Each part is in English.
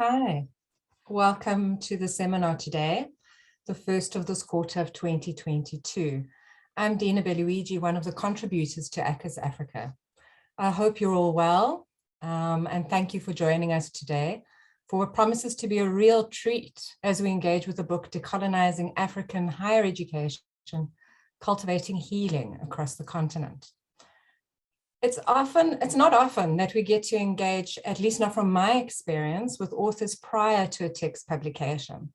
Hi, welcome to the seminar today, the first of this quarter of 2022. I'm Dina Beluigi, one of the contributors to ACUSAfrica. I hope you're all well, and thank you for joining us today for what promises to be a real treat as we engage with the book Decolonising African Higher Education, Cultivating Healing Across the Continent. It's not often that we get to engage, at least not from my experience, with authors prior to a text publication.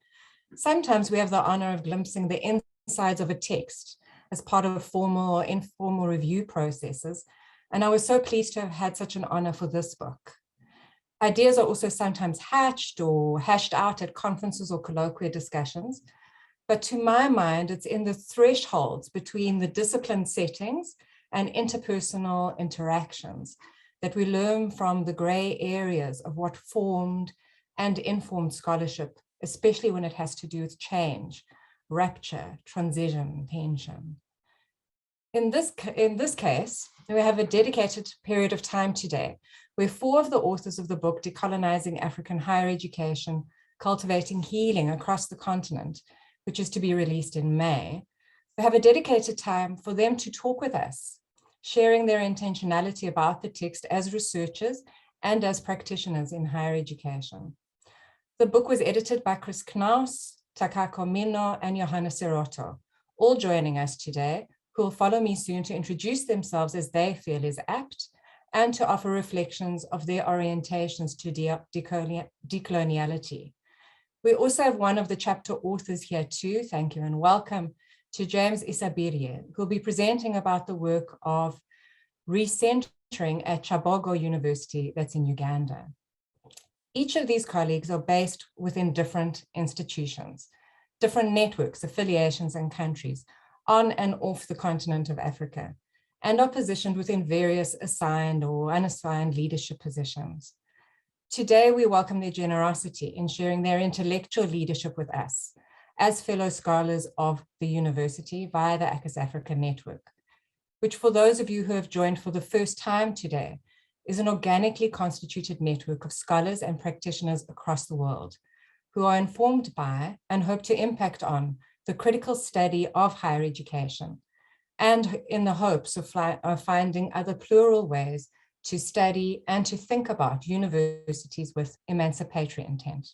Sometimes we have the honor of glimpsing the insides of a text as part of formal or informal review processes, and I was so pleased to have had such an honor for this book. Ideas are also sometimes hatched or hashed out at conferences or colloquial discussions, but to my mind, it's in the thresholds between the discipline settings and interpersonal interactions that we learn from the gray areas of what formed and informed scholarship, especially when it has to do with change, rupture, transition, tension. In this case, we have a dedicated period of time today where four of the authors of the book Decolonising African Higher Education, Cultivating Healing Across the Continent, which is to be released in May, we have a dedicated time for them to talk with us, sharing their intentionality about the text as researchers and as practitioners in higher education. The book was edited by Chris Knaus, Takako Mino, and Johanna Serotto, all joining us today, who will follow me soon to introduce themselves as they feel is apt and to offer reflections of their orientations to decoloniality. We also have one of the chapter authors here too. Thank you and welcome to James Isabellier, who will be presenting about the work of recentering at Kyambogo University that's in Uganda. Each of these colleagues are based within different institutions, different networks, affiliations, and countries on and off the continent of Africa, and are positioned within various assigned or unassigned leadership positions. Today, we welcome their generosity in sharing their intellectual leadership with us as fellow scholars of the university via the ACUSAfrica network, which for those of you who have joined for the first time today, is an organically constituted network of scholars and practitioners across the world who are informed by and hope to impact on the critical study of higher education, and in the hopes of finding other plural ways to study and to think about universities with emancipatory intent.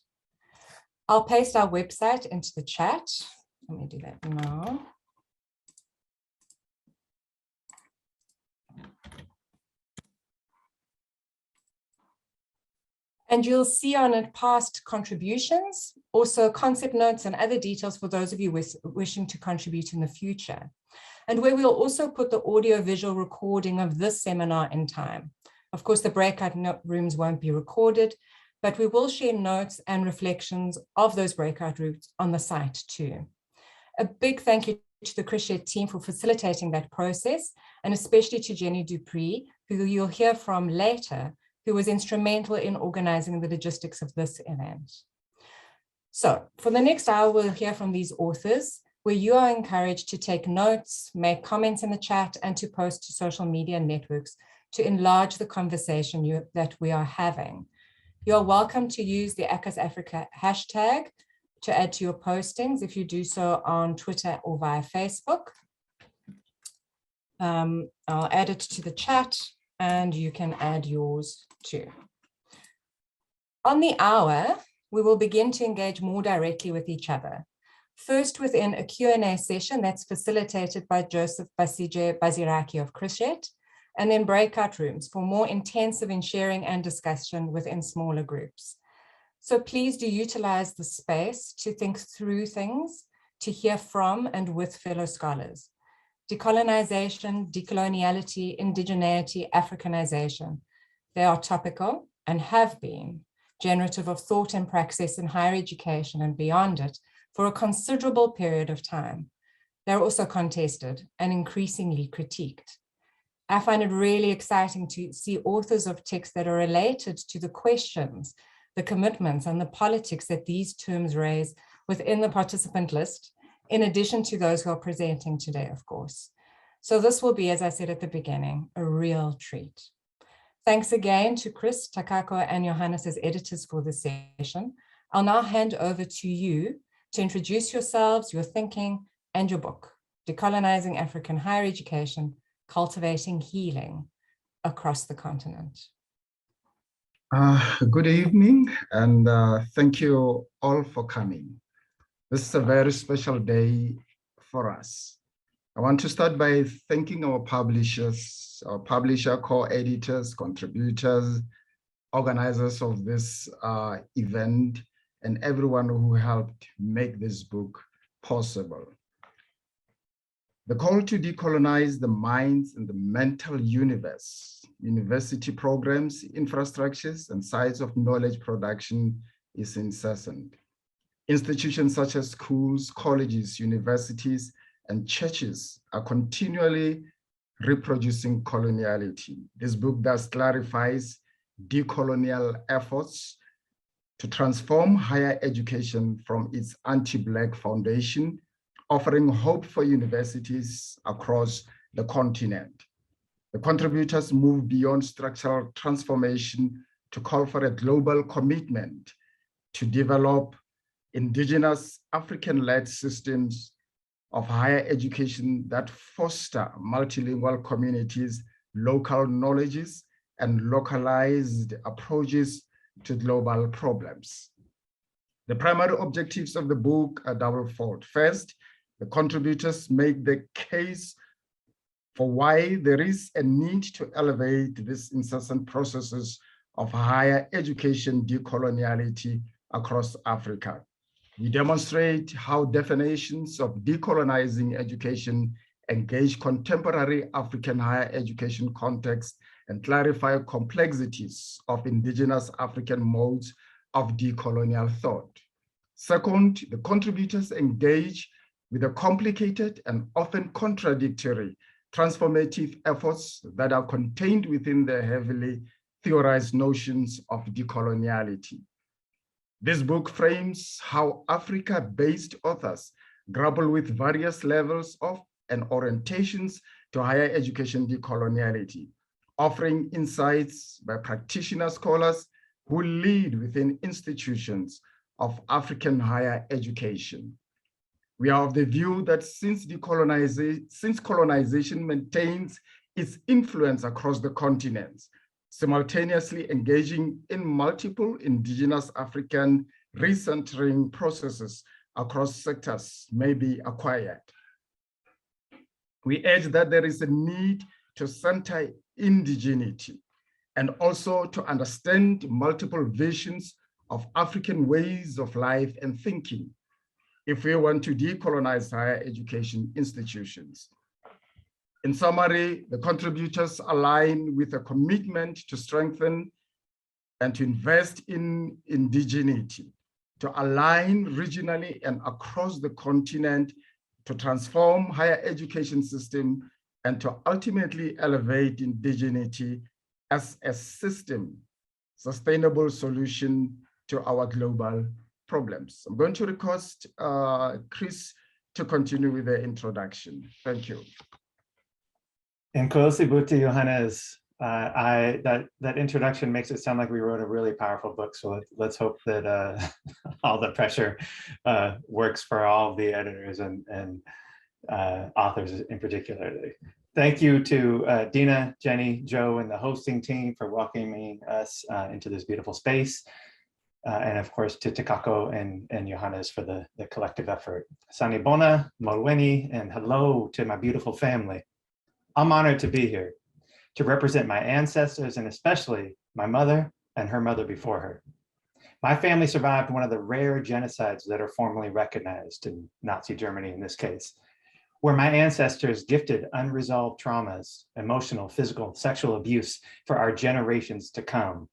I'll paste our website into the chat. Let me do that now. And you'll see on it past contributions, also concept notes and other details for those of you wishing to contribute in the future. And where we'll also put the audio-visual recording of this seminar in time. Of course, the breakout rooms won't be recorded, but we will share notes and reflections of those breakout rooms on the site too. A big thank you to the CRISHET team for facilitating that process, and especially to Jenny Dupree, who you'll hear from later, who was instrumental in organizing the logistics of this event. So for the next hour, we'll hear from these authors, where you are encouraged to take notes, make comments in the chat, and to post to social media networks to enlarge the conversation that we are having. You're welcome to use the ACUSAfrica hashtag to add to your postings if you do so on Twitter or via Facebook. I'll add it to the chat and you can add yours too. On the hour, we will begin to engage more directly with each other. First within a Q&A session that's facilitated by Joseph Baziraki of CRISHET, and then breakout rooms for more intensive in sharing and discussion within smaller groups. So please do utilize the space to think through things, to hear from and with fellow scholars. Decolonization, decoloniality, indigeneity, Africanization, they are topical and have been generative of thought and praxis in higher education and beyond it for a considerable period of time. They're also contested and increasingly critiqued. I find it really exciting to see authors of texts that are related to the questions, the commitments, and the politics that these terms raise within the participant list, in addition to those who are presenting today, of course. So this will be, as I said at the beginning, a real treat. Thanks again to Chris, Takako, and Johannes as editors for this session. I'll now hand over to you to introduce yourselves, your thinking, and your book, Decolonizing African Higher Education, Cultivating Healing Across the Continent. Good evening, and thank you all for coming. This is a very special day for us. I want to start by thanking our publishers, our publisher, co-editors, contributors, organizers of this event, and everyone who helped make this book possible. The call to decolonize the minds and the mental universe, university programs, infrastructures, and sites of knowledge production is incessant. Institutions such as schools, colleges, universities, and churches are continually reproducing coloniality. This book thus clarifies decolonial efforts to transform higher education from its anti-Black foundation, offering hope for universities across the continent. The contributors move beyond structural transformation to call for a global commitment to develop indigenous African-led systems of higher education that foster multilingual communities, local knowledges, and localized approaches to global problems. The primary objectives of the book are double-fold. First, the contributors make the case for why there is a need to elevate these incessant processes of higher education decoloniality across Africa. We demonstrate how definitions of decolonizing education engage contemporary African higher education context and clarify complexities of indigenous African modes of decolonial thought. Second, the contributors engage with the complicated and often contradictory transformative efforts that are contained within the heavily theorized notions of decoloniality. This book frames how Africa-based authors grapple with various levels of and orientations to higher education decoloniality, offering insights by practitioner scholars who lead within institutions of African higher education. We are of the view that since colonization maintains its influence across the continents, simultaneously engaging in multiple indigenous African recentering processes across sectors may be acquired. We urge that there is a need to center indigeneity and also to understand multiple visions of African ways of life and thinking if we want to decolonize higher education institutions. In summary, the contributors align with a commitment to strengthen and to invest in indigeneity, to align regionally and across the continent, to transform higher education system, and to ultimately elevate indigeneity as a system, sustainable solution to our global problems. I'm going to request Chris to continue with the introduction. Thank you. Nkosi Buti Johannes, that introduction makes it sound like we wrote a really powerful book. So let's hope that all the pressure works for all the editors and authors in particular. Thank you to Dina, Jenny, Joe, and the hosting team for welcoming us into this beautiful space. And of course to Takako and Johannes for the collective effort. Sanibona, Molweni, and hello to my beautiful family. I'm honored to be here, to represent my ancestors and especially my mother and her mother before her. My family survived one of the rare genocides that are formally recognized in Nazi Germany in this case, where my ancestors gifted unresolved traumas, emotional, physical, sexual abuse for our generations to come.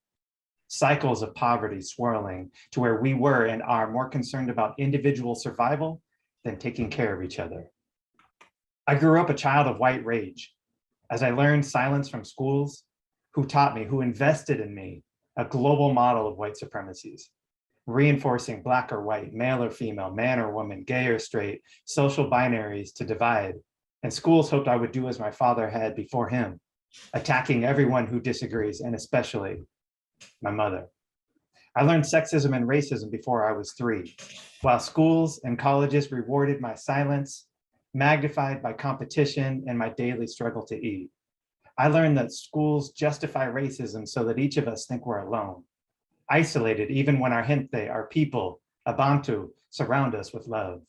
Cycles of poverty swirling to where we were and are more concerned about individual survival than taking care of each other. I grew up a child of white rage as I learned silence from schools who taught me, who invested in me, a global model of white supremacies, reinforcing Black or white, male or female, man or woman, gay or straight, social binaries to divide. And schools hoped I would do as my father had before him, attacking everyone who disagrees, and especially my mother. I learned sexism and racism before I was 3, while schools and colleges rewarded my silence, magnified by competition and my daily struggle to eat. I learned that schools justify racism so that each of us think we're alone, isolated even when our gente, our people, Abantu, surround us with love.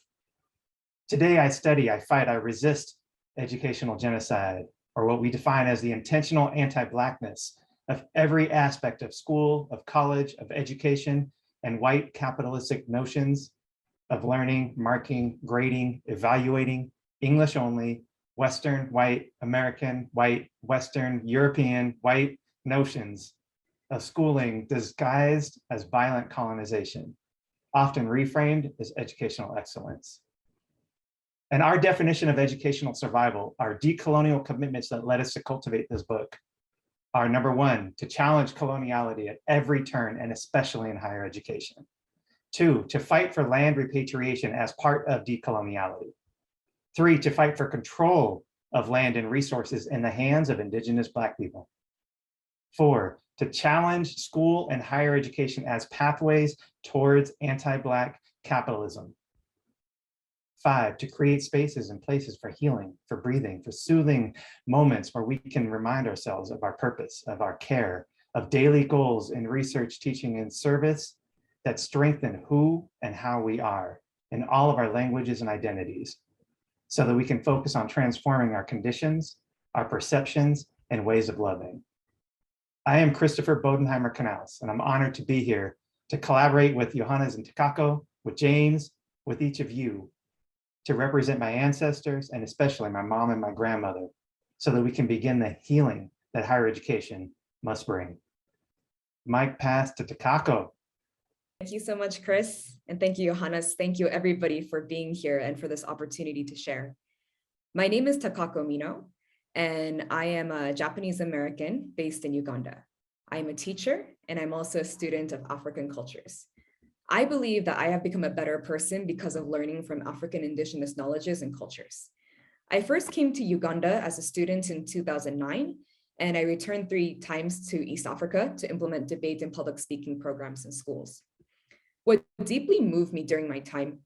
Today I study, I fight, I resist educational genocide, or what we define as the intentional anti-Blackness of every aspect of school, of college, of education, and white capitalistic notions of learning, marking, grading, evaluating, English only, Western, white, American, white, Western, European, white notions of schooling disguised as violent colonization, often reframed as educational excellence. And our definition of educational survival, our decolonial commitments that led us to cultivate this book, are: number 1, to challenge coloniality at every turn, and especially in higher education. 2, to fight for land repatriation as part of decoloniality. 3, to fight for control of land and resources in the hands of indigenous Black people. 4, to challenge school and higher education as pathways towards anti-Black capitalism. 5, to create spaces and places for healing, for breathing, for soothing moments where we can remind ourselves of our purpose, of our care, of daily goals in research, teaching, and service that strengthen who and how we are in all of our languages and identities, so that we can focus on transforming our conditions, our perceptions, and ways of loving. I am Christopher Bodenheimer-Canals, and I'm honored to be here to collaborate with Johannes and Takako, with James, with each of you, to represent my ancestors, and especially my mom and my grandmother, so that we can begin the healing that higher education must bring. Mic pass to Takako. Thank you so much, Chris. And thank you, Johannes. Thank you, everybody, for being here and for this opportunity to share. My name is Takako Mino, and I am a Japanese American based in Uganda. I am a teacher, and I'm also a student of African cultures. I believe that I have become a better person because of learning from African indigenous knowledges and cultures. I first came to Uganda as a student in 2009, and I returned 3 times to East Africa to implement debate and public speaking programs in schools. What deeply moved me during my time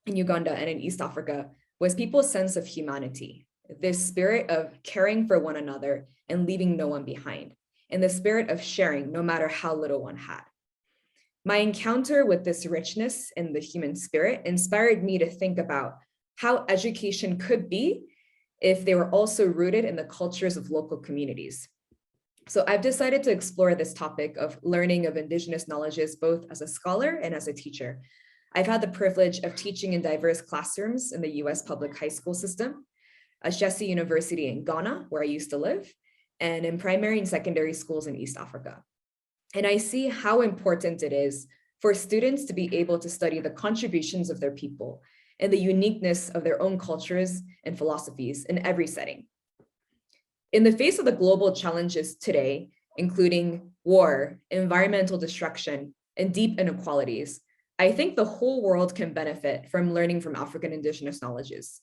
in Uganda and in East Africa was people's sense of humanity, this spirit of caring for one another and leaving no one behind, and the spirit of sharing no matter how little one had. My encounter with this richness in the human spirit inspired me to think about how education could be if they were also rooted in the cultures of local communities. So I've decided to explore this topic of learning of indigenous knowledges, both as a scholar and as a teacher. I've had the privilege of teaching in diverse classrooms in the US public high school system, at Jesse University in Ghana, where I used to live, and in primary and secondary schools in East Africa. And I see how important it is for students to be able to study the contributions of their people and the uniqueness of their own cultures and philosophies in every setting. In the face of the global challenges today, including war, environmental destruction, and deep inequalities, I think the whole world can benefit from learning from African indigenous knowledges.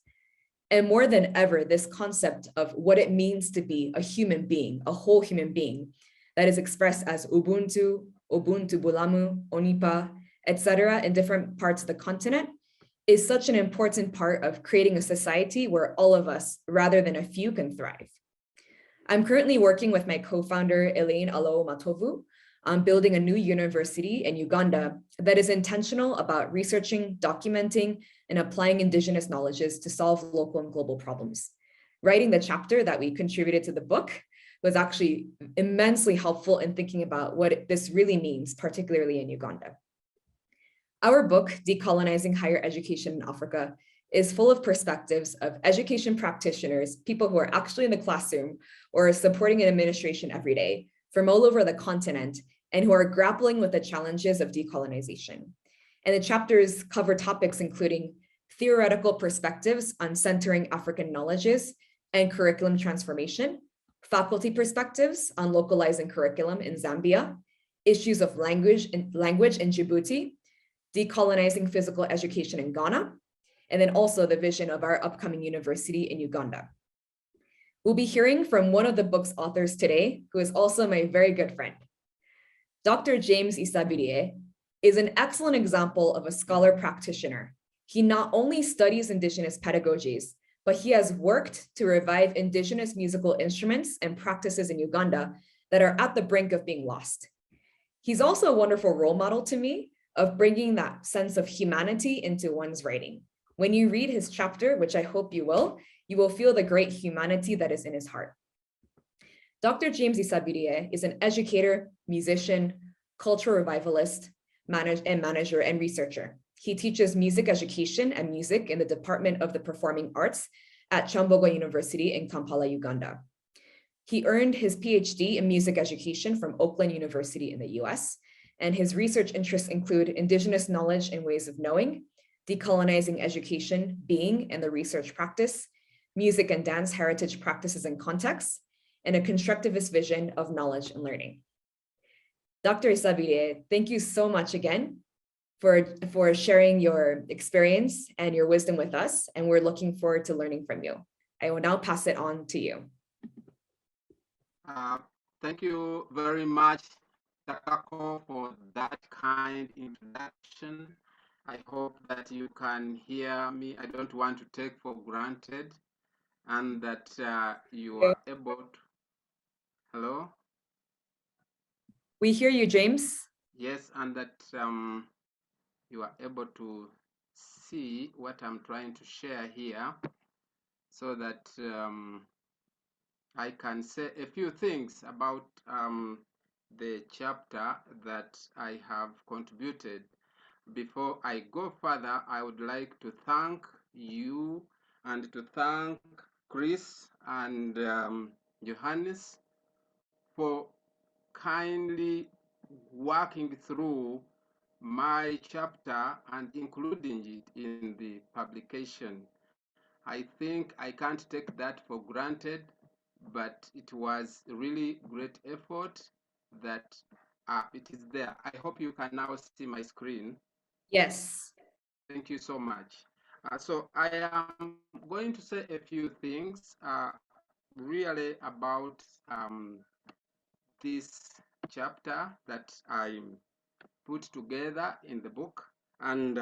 And more than ever, this concept of what it means to be a human being, a whole human being, that is expressed as Ubuntu, Ubuntu Bulamu, Onipa, etc. in different parts of the continent, is such an important part of creating a society where all of us, rather than a few, can thrive. I'm currently working with my co-founder, Elaine Aloo Matovu, on building a new university in Uganda that is intentional about researching, documenting, and applying indigenous knowledges to solve local and global problems. Writing the chapter that we contributed to the book was actually immensely helpful in thinking about what this really means, particularly in Uganda. Our book, Decolonizing Higher Education in Africa, is full of perspectives of education practitioners, people who are actually in the classroom or supporting an administration every day from all over the continent, and who are grappling with the challenges of decolonization. And the chapters cover topics including theoretical perspectives on centering African knowledges and curriculum transformation, faculty perspectives on localizing curriculum in Zambia, issues of language in Djibouti, decolonizing physical education in Ghana, and then also the vision of our upcoming university in Uganda. We'll be hearing from one of the book's authors today, who is also my very good friend. Dr. James Isabellier is an excellent example of a scholar practitioner. He not only studies indigenous pedagogies, but he has worked to revive indigenous musical instruments and practices in Uganda that are at the brink of being lost. He's also a wonderful role model to me of bringing that sense of humanity into one's writing. When you read his chapter, which I hope you will feel the great humanity that is in his heart. Dr. James Isabirye is an educator, musician, cultural revivalist, manager, and researcher. He teaches music education and music in the Department of the Performing Arts at Kyambogo University in Kampala, Uganda. He earned his PhD in music education from Oakland University in the US, and his research interests include indigenous knowledge and ways of knowing, decolonizing education, being, and the research practice, music and dance heritage practices and contexts, and a constructivist vision of knowledge and learning. Dr. Isabirye, thank you so much again for sharing your experience and your wisdom with us, and we're looking forward to learning from you. I will now pass it on to you. Thank you very much, Takako, for that kind introduction. I hope that you can hear me. I don't want to take for granted, and that you are able to. Hello? We hear you, James. Yes, and that you are able to see what I'm trying to share here, so that I can say a few things about the chapter that I have contributed. Before I go further, I would like to thank you and to thank Chris and Johannes for kindly working through my chapter and including it in the publication. I think I can't take that for granted, but it was really great effort that it is there. I hope you can now see my screen. Yes. Thank you so much. So I am going to say a few things really about this chapter that I put together in the book. And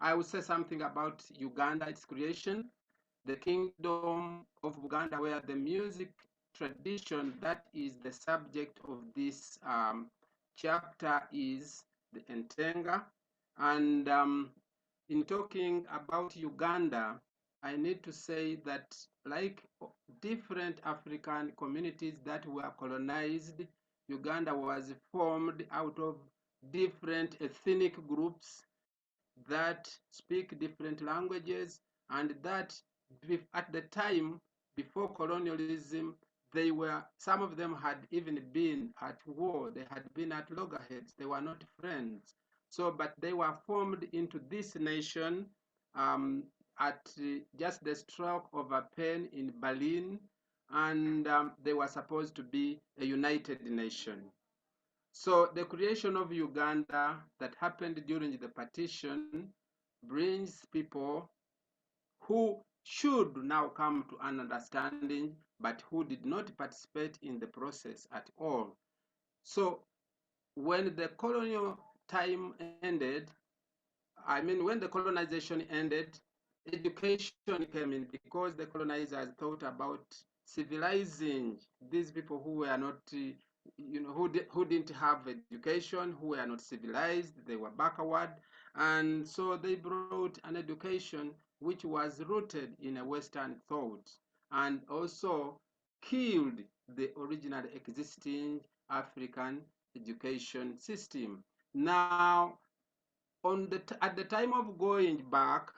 I will say something about Uganda, its creation, the kingdom of Buganda, where the music tradition that is the subject of this chapter is the Ntenga. And in talking about Uganda, I need to say that, like different African communities that were colonized, Uganda was formed out of different ethnic groups that speak different languages, and that at the time before colonialism, some of them had even been at war. They had been at loggerheads. They were not friends. So, but they were formed into this nation at just the stroke of a pen in Berlin, and they were supposed to be a united nation. So the creation of Uganda that happened during the partition brings people who should now come to an understanding, but who did not participate in the process at all. So when the colonial time ended, when the colonization ended, education came in, because the colonizers thought about civilizing these people who were not, who didn't have education, who were not civilized, they were backward. And so they brought an education which was rooted in a Western thought, and also killed the original existing African education system. Now, at the time of going back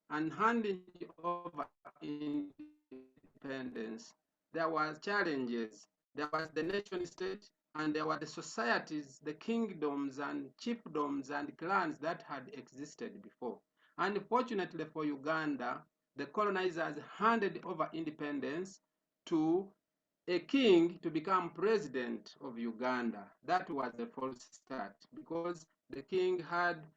and handing over independence, there was challenges. There was the nation state, and there were the societies, the kingdoms and chiefdoms and clans that had existed before. And fortunately for Uganda, the colonizers handed over independence to a king to become president of Uganda. That was a false start, because the king had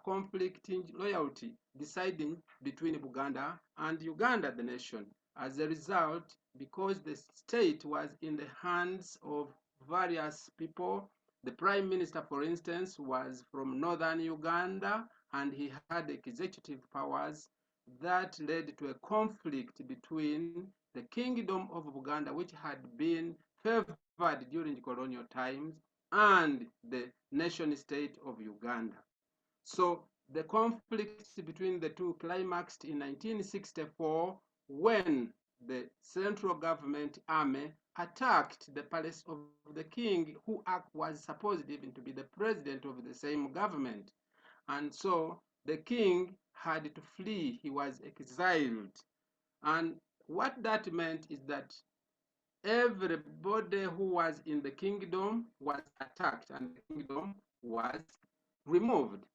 conflicting loyalty deciding between Buganda and Uganda, the nation. As a result, because the state was in the hands of various people, the prime minister, for instance, was from northern Uganda, and he had executive powers. That led to a conflict between the kingdom of Buganda, which had been favored during colonial times, and the nation state of Uganda. So the conflict between the two climaxed in 1964 when the central government army attacked the palace of the king, who was supposed even to be the president of the same government. And so the king had to flee. He was exiled. And what that meant is that everybody who was in the kingdom was attacked and the kingdom was removed.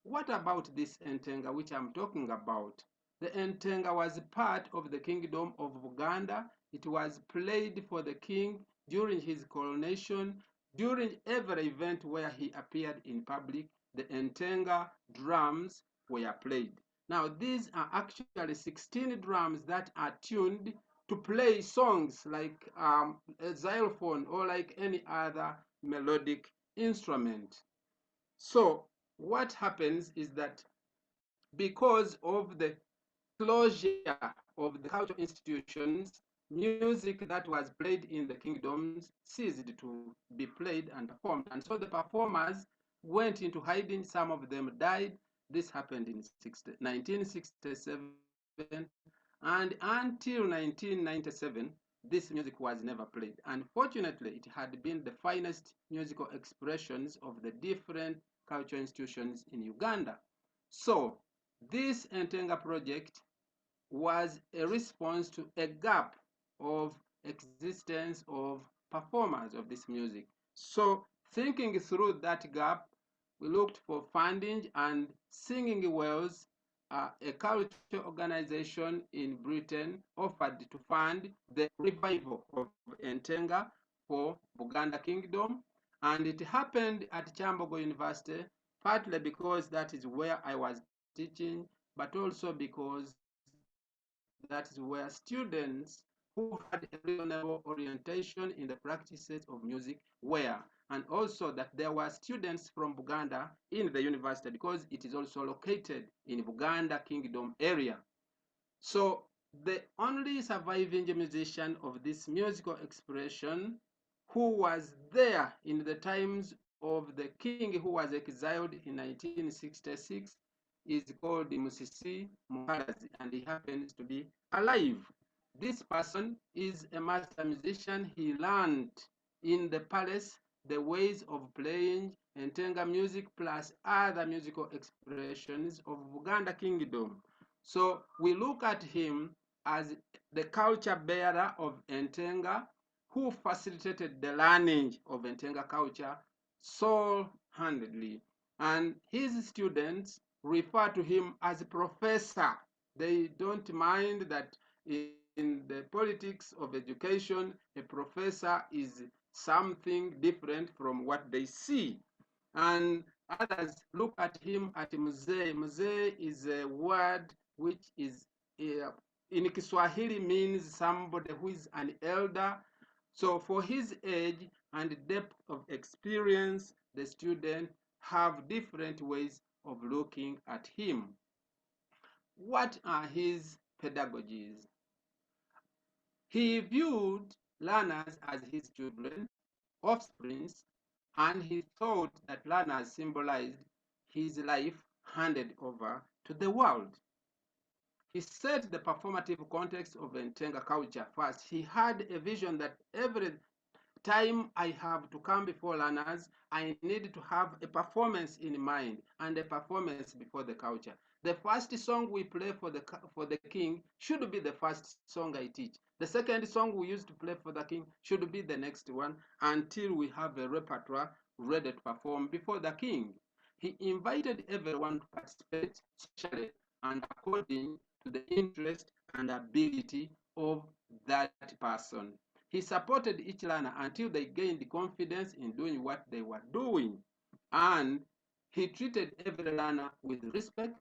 What about this Entenga which I'm talking about? The Entenga was part of the kingdom of Buganda. It was played for the king during his coronation. During every event where he appeared in public, the Entenga drums were played. Now, these are actually 16 drums that are tuned to play songs like a xylophone or like any other melodic instrument. So what happens is that because of the closure of the cultural institutions, music that was played in the kingdoms ceased to be played and performed. And so the performers went into hiding. Some of them died. This happened in 1967. And until 1997, this music was never played. Unfortunately, it had been the finest musical expressions of the different cultural institutions in Uganda. So this Entenga project was a response to a gap of existence of performers of this music. So thinking through that gap, we looked for funding, and Singing Wells, a cultural organization in Britain, offered to fund the revival of Entenga for Buganda Kingdom. And it happened at Kyambogo University, partly because that is where I was teaching, but also because that is where students who had a reasonable orientation in the practices of music were, and also that there were students from Buganda in the university because it is also located in Buganda Kingdom area. So the only surviving musician of this musical expression who was there in the times of the king who was exiled in 1966 is called Musisi Mukalazi, and he happens to be alive. This person is a master musician. He learned in the palace the ways of playing Entenga music plus other musical expressions of Buganda Kingdom. So we look at him as the culture bearer of Entenga, who facilitated the learning of Entenga culture sole-handedly. And his students refer to him as a professor. They don't mind that in the politics of education, a professor is something different from what they see. And others look at him at mzee. Mzee is a word which is in Kiswahili means somebody who is an elder. So for his age and depth of experience, the student have different ways of looking at him. What are his pedagogies? He viewed learners as his children, offsprings, and he thought that learners symbolized his life handed over to the world. He set the performative context of Entenga culture first. He had a vision that every time I have to come before learners, I need to have a performance in mind and a performance before the culture. The first song we play for the king should be the first song I teach. The second song we used to play for the king should be the next one until we have a repertoire ready to perform before the king. He invited everyone to participate socially and according to the interest and ability of that person. He supported each learner until they gained confidence in doing what they were doing. And he treated every learner with respect,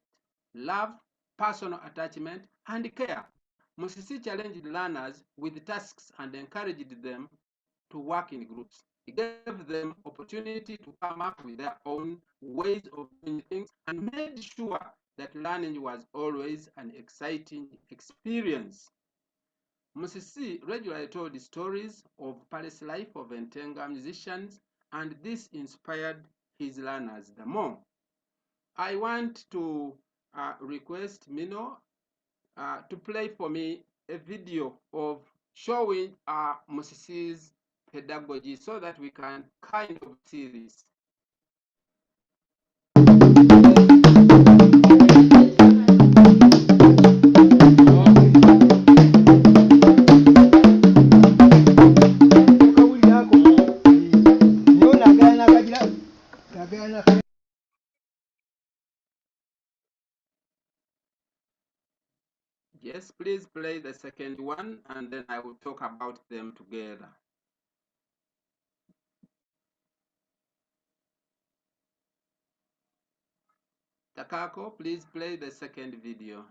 love, personal attachment, and care. Musisi challenged learners with tasks and encouraged them to work in groups. He gave them opportunity to come up with their own ways of doing things and made sure that learning was always an exciting experience. Musisi regularly told stories of palace life of Entenga musicians, and this inspired his learners the more. I want to request Mino to play for me a video of showing Musisi's pedagogy so that we can kind of see this. Yes, please play the second one, and then I will talk about them together. Takako, please play the second video.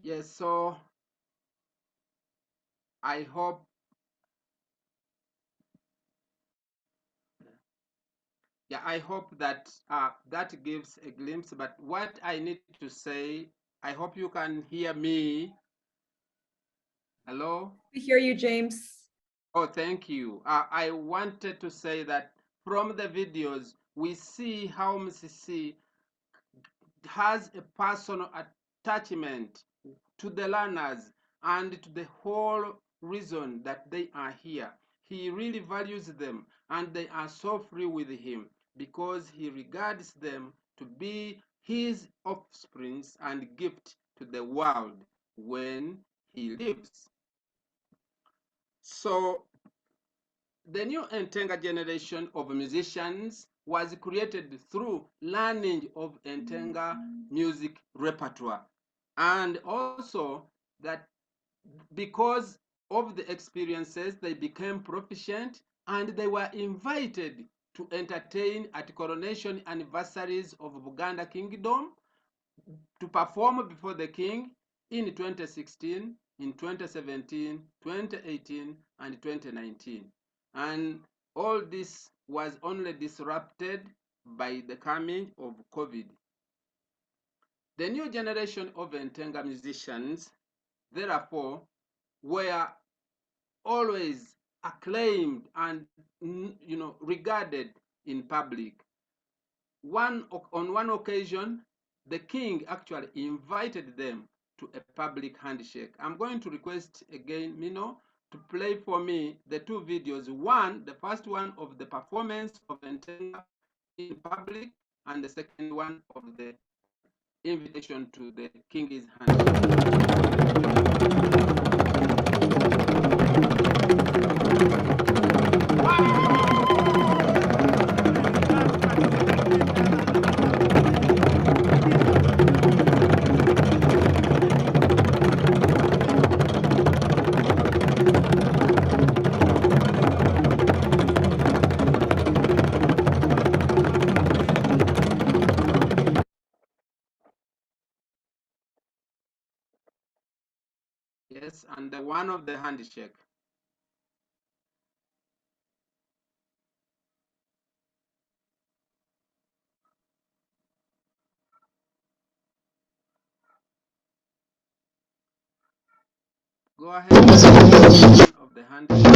Yes, so I hope that that gives a glimpse. But what I need to say, I hope you can hear me. Hello? We hear you, James. Oh, thank you. I wanted to say that from the videos, we see how Mrs. has a personal attachment to the learners and to the whole reason that they are here. He really values them, and they are so free with him because he regards them to be his offsprings and gift to the world when he lives. So the new Entenga generation of musicians was created through learning of Entenga music repertoire, and also that because of the experiences, they became proficient and they were invited to entertain at coronation anniversaries of Buganda Kingdom, to perform before the king in 2016, in 2017, 2018, and 2019. And all this was only disrupted by the coming of COVID. The new generation of Entenga musicians, therefore, were always acclaimed and regarded in public. On one occasion, the king actually invited them to a public handshake. I'm going to request again Mino to play for me the two videos. The first one of the performance of Entenga in public, and the second one of the invitation to the king's Yes, and the one of the handshake. Go ahead of the handshake.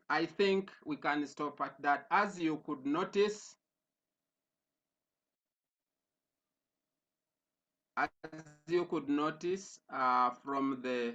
I think we can stop at that. As you could notice, from the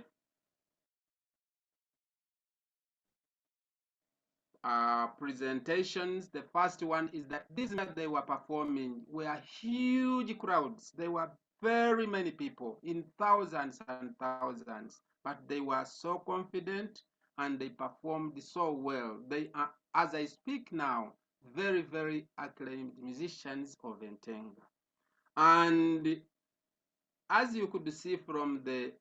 presentations, the first one is that these men they were performing were huge crowds. They were very many people, in thousands and thousands, but they were so confident and they performed so well. They are, as I speak now, very, very acclaimed musicians of Ntenga. And as you could see from the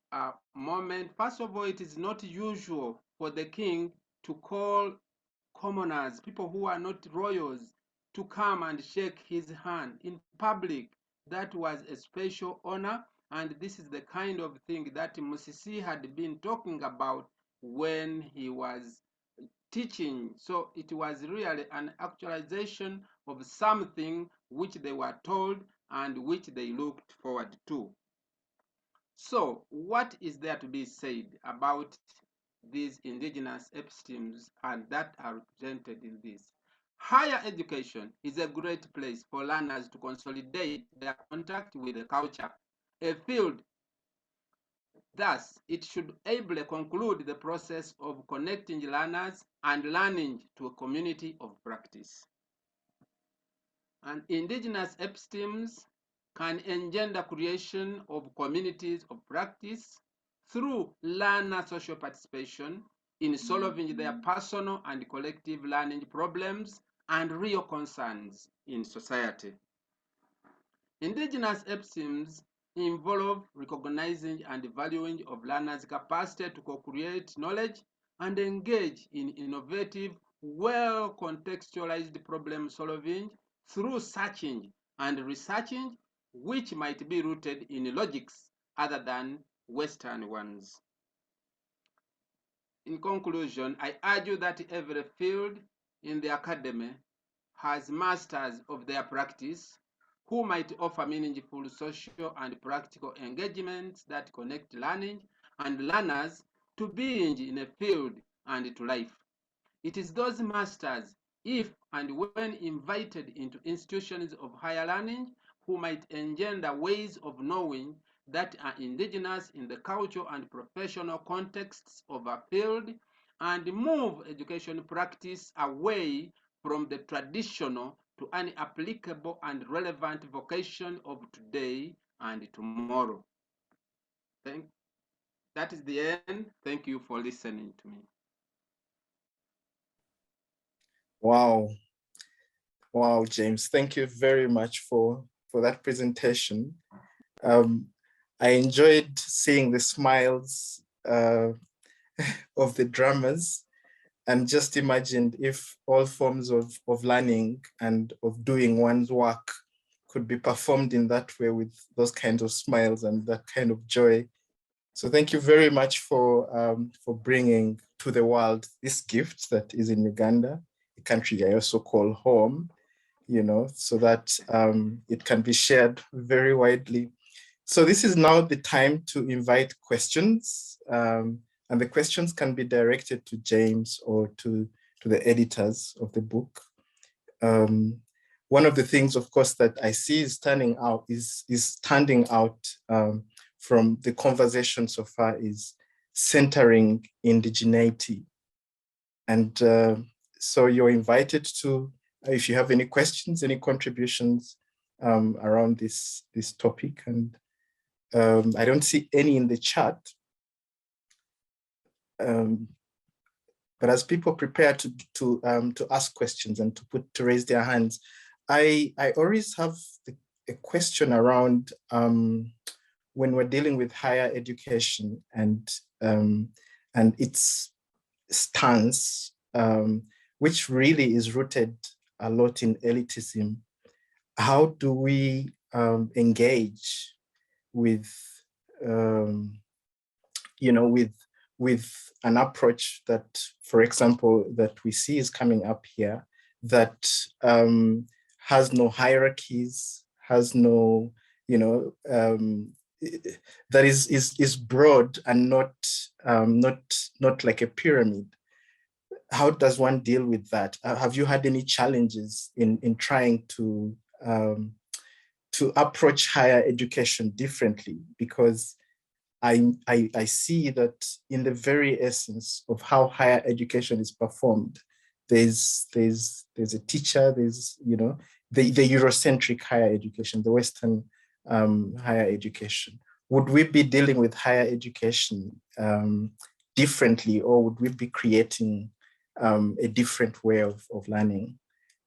moment, first of all, it is not usual for the king to call commoners, people who are not royals, to come and shake his hand in public. That was a special honor, and this is the kind of thing that Musisi had been talking about when he was teaching. So it was really an actualization of something which they were told and which they looked forward to. So what is there to be said about these indigenous epistemes and that are represented in this? Higher education is a great place for learners to consolidate their contact with the culture, a field. Thus, it should ably conclude the process of connecting learners and learning to a community of practice. And indigenous epistemes can engender creation of communities of practice through learner social participation in solving their personal and collective learning problems and real concerns in society. Indigenous epistemes involve recognizing and valuing of learners' capacity to co-create knowledge and engage in innovative, well-contextualized problem solving through searching and researching, which might be rooted in logics other than Western ones. In conclusion, I argue that every field in the academy has masters of their practice who might offer meaningful social and practical engagements that connect learning and learners to being in a field and to life. It is those masters, if and when invited into institutions of higher learning, who might engender ways of knowing that are indigenous in the cultural and professional contexts of a field and move education practice away from the traditional to an applicable and relevant vocation of today and tomorrow. That is the end. Thank you for listening to me. Wow. Wow, James, thank you very much for that presentation. I enjoyed seeing the smiles of the drummers, and just imagined if all forms of learning and of doing one's work could be performed in that way with those kinds of smiles and that kind of joy. So thank you very much for bringing to the world this gift that is in Uganda, a country I also call home, you know, so that it can be shared very widely. So this is now the time to invite questions, and the questions can be directed to James or to the editors of the book. One of the things, of course, that I see is standing out from the conversation so far is centering indigeneity. And so you're invited to, if you have any questions, any contributions around this topic. And I don't see any in the chat. But as people prepare to ask questions and to raise their hands, I always have a question around when we're dealing with higher education and its stance, which really is rooted a lot in elitism. How do we engage with, you know, with an approach that, for example, that we see is coming up here, that has no hierarchies, has no, you know, that is broad and not like a pyramid. how does one deal with that? Have you had any challenges in trying to approach higher education differently? Because I see that in the very essence of how higher education is performed, there's a teacher, there's, you know, the Eurocentric higher education, the Western higher education. Would we be dealing with higher education differently, or would we be creating a different way of learning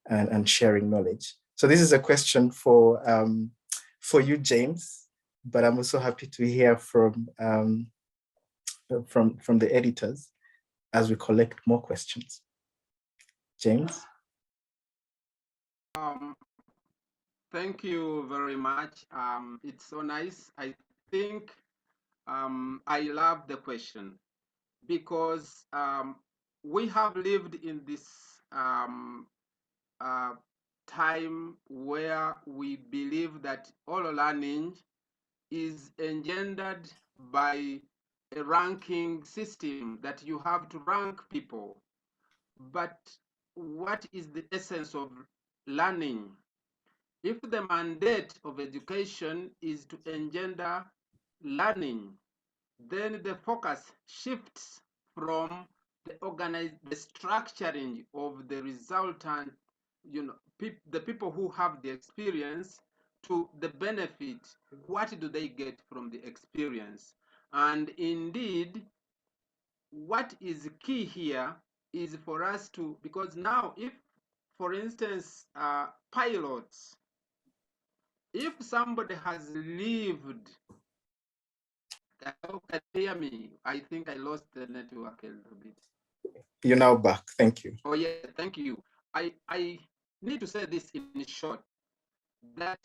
and sharing knowledge? So this is a question for you, James, but I'm also happy to hear from the editors as we collect more questions. James? Thank you very much. It's so nice. I think I love the question because we have lived in this time where we believe that all learning is engendered by a ranking system, that you have to rank people. But what is the essence of learning? If the mandate of education is to engender learning, then the focus shifts from the structuring of the resultant, the people who have the experience, to the benefit. What do they get from the experience? And indeed, what is key here is for us to, because now if, for instance, pilots, if somebody has lived, can you hear me? I think I lost the network a little bit. You're now back. Thank you. Oh, yeah, thank you. I need to say this in short, that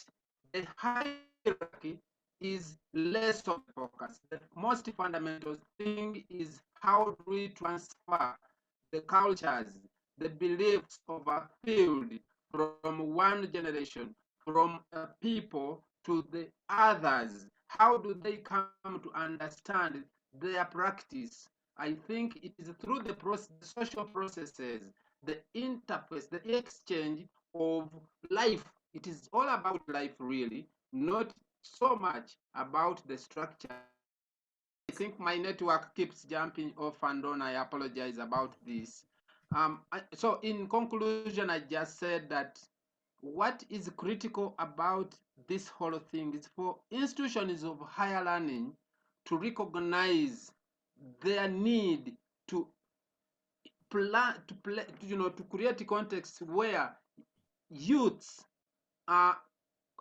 the hierarchy is less of a focus. The most fundamental thing is how do we transfer the cultures, the beliefs of a field from one generation, from a people to the others. How do they come to understand their practice? I think it is through the social processes, the interface, the exchange of life. It is all about life, really, not so much about the structure. I think my network keeps jumping off and on. I apologize about this. So in conclusion, I just said that what is critical about this whole thing is for institutions of higher learning to recognize their need to to create a context where youths are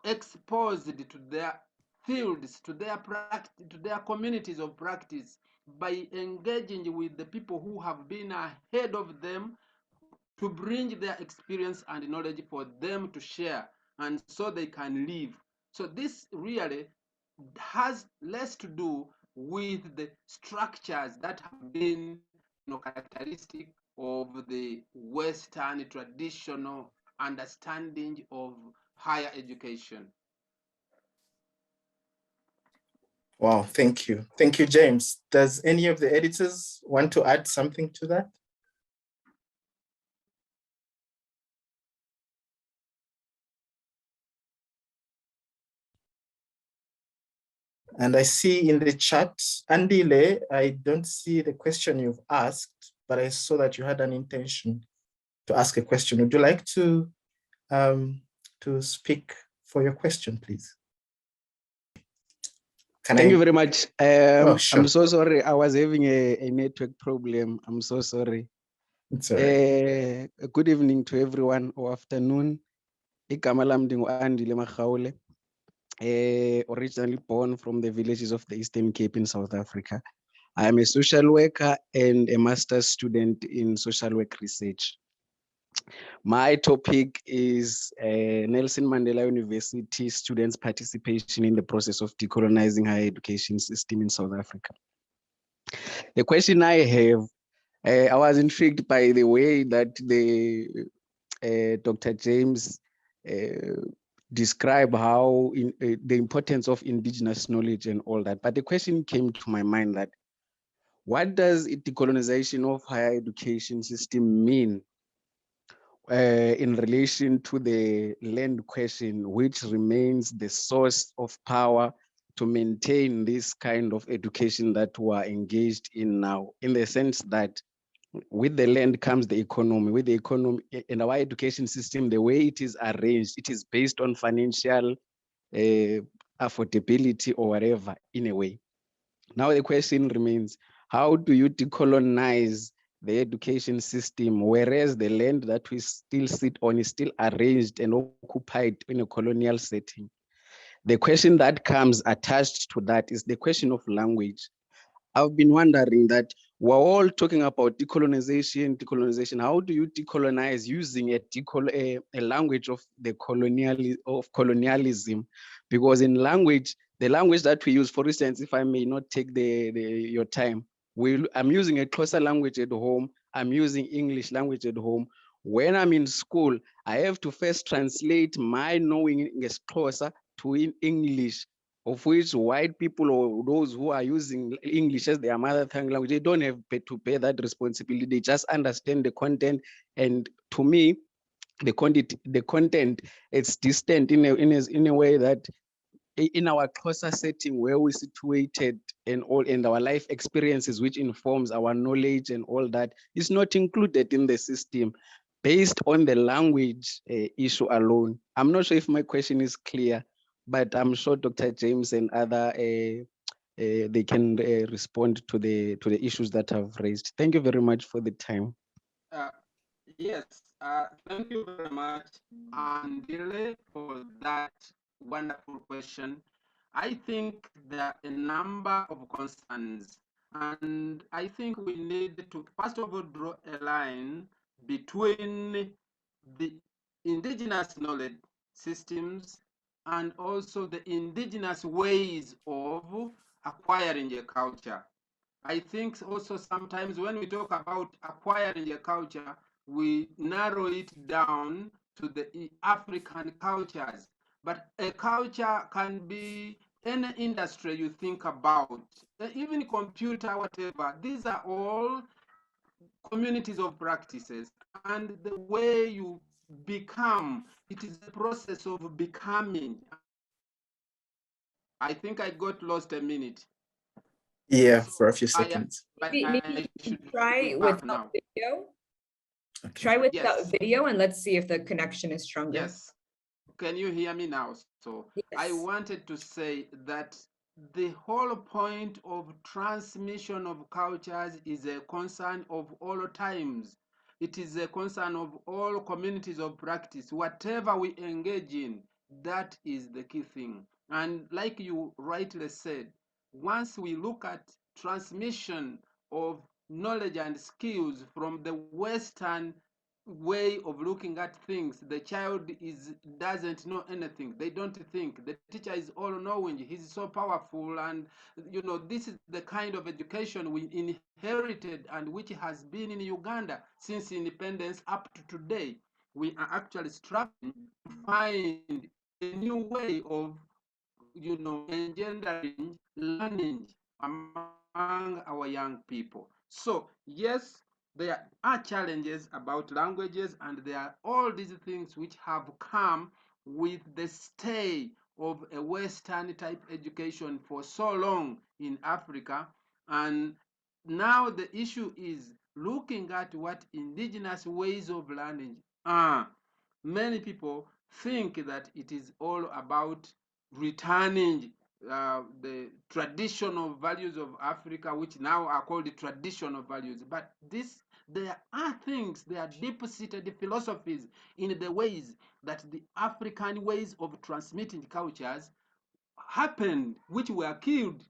exposed to their fields, to their practice, to their communities of practice, by engaging with the people who have been ahead of them, to bring their experience and knowledge for them to share, and so they can live. So this really has less to do with the structures that have been, characteristic of the Western traditional understanding of higher education. Wow, thank you. Thank you, James. Does any of the editors want to add something to that? And I see in the chat, Andile, I don't see the question you've asked, but I saw that you had an intention to ask a question. Would you like to speak for your question, please? Thank you very much. Sure. I'm so sorry. I was having a network problem. I'm so sorry. It's all right. Good evening to everyone, or afternoon. Igama lam ndingu-Andile Magawule. Originally born from the villages of the Eastern Cape in South Africa. I am a social worker and a master's student in social work research. My topic is Nelson Mandela University students' participation in the process of decolonizing higher education system in South Africa. The question I have, I was intrigued by the way that Dr. James described how the importance of indigenous knowledge and all that. But the question came to my mind that What does decolonization of higher education system mean in relation to the land question, which remains the source of power to maintain this kind of education that we are engaged in now, in the sense that with the land comes the economy. With the economy in our education system, the way it is arranged, it is based on financial affordability or whatever, in a way. Now the question remains, how do you decolonize the education system, whereas the land that we still sit on is still arranged and occupied in a colonial setting? The question that comes attached to that is the question of language. I've been wondering that we're all talking about decolonization. How do you decolonize using a language of the colonialism? Because in language, the language that we use, for instance, if I may not take your time, I'm using a closer language at home. I'm using English language at home. When I'm in school, I have to first translate my knowing closer to in English, of which white people or those who are using English as their mother tongue language, they don't have to pay that responsibility. They just understand the content. And to me, the content, it's distant in a way that in our closer setting where we're situated and all in our life experiences, which informs our knowledge and all that, is not included in the system based on the language issue alone. I'm not sure if my question is clear, but I'm sure Dr. James and other they can respond to the issues that I've raised. Thank you very much for the time. Yes, thank you very much, Andile, for that wonderful question. I think there are a number of concerns, and I think we need to, first of all, draw a line between the indigenous knowledge systems and also the indigenous ways of acquiring a culture. I think also sometimes when we talk about acquiring a culture, we narrow it down to the African cultures. But a culture can be any industry you think about, even computer, whatever. These are all communities of practices. And the way you become, it is a process of becoming. I think I got lost a minute. Yeah, So for a few seconds. Maybe try without video. Okay. Try without video and let's see if the connection is stronger. Yes. Can you hear me now? So yes. I wanted to say that the whole point of transmission of cultures is a concern of all times. It is a concern of all communities of practice. Whatever we engage in, that is the key thing. And like you rightly said, once we look at transmission of knowledge and skills from the Western way of looking at things, the child doesn't know anything. They don't think. The teacher is all knowing. He's so powerful, and this is the kind of education we inherited and which has been in Uganda since independence up to today. We are actually struggling to find a new way of engendering learning among our young people. So yes, there are challenges about languages, and there are all these things which have come with the stay of a Western type education for so long in Africa. And now the issue is looking at what indigenous ways of learning are. Many people think that it is all about returning the traditional values of Africa, which now are called the traditional values. But there are things, there are deep-seated philosophies in the ways that the African ways of transmitting cultures happened, which were killed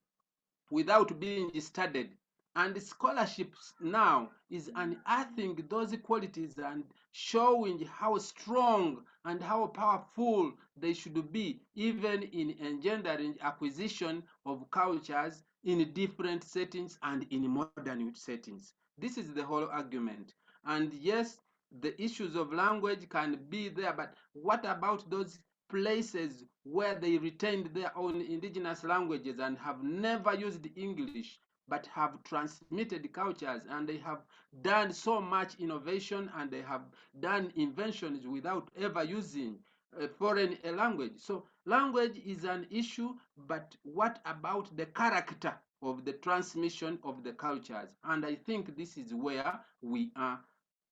without being studied. And scholarships now is unearthing those qualities and showing how strong and how powerful they should be, even in engendering acquisition of cultures in different settings and in modern settings. This is the whole argument. And yes, the issues of language can be there, but what about those places where they retained their own indigenous languages and have never used English? but have transmitted cultures, and they have done so much innovation, and they have done inventions without ever using a foreign language. So language is an issue, but what about the character of the transmission of the cultures? And I think this is where we are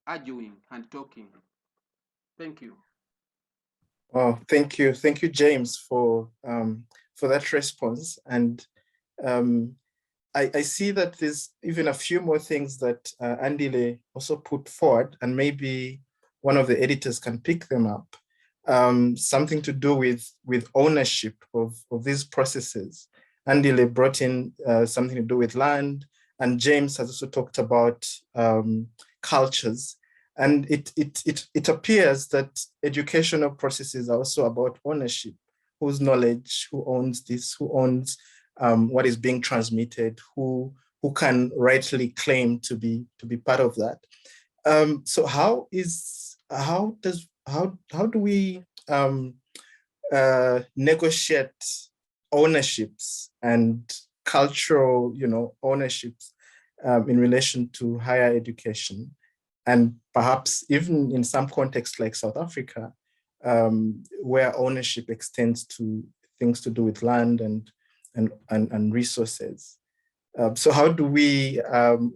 arguing and talking. Thank you. Oh, thank you, James, for that response. And I see that there's even a few more things that Andile also put forward, and maybe one of the editors can pick them up. Something to do with ownership of these processes. Andile brought in something to do with land, and James has also talked about cultures. And it appears that educational processes are also about ownership. Whose knowledge, who owns this, who owns what is being transmitted, who can rightly claim to be part of that. So how do we negotiate ownerships and cultural, ownerships in relation to higher education, and perhaps even in some contexts like South Africa, where ownership extends to things to do with land and resources. So how do we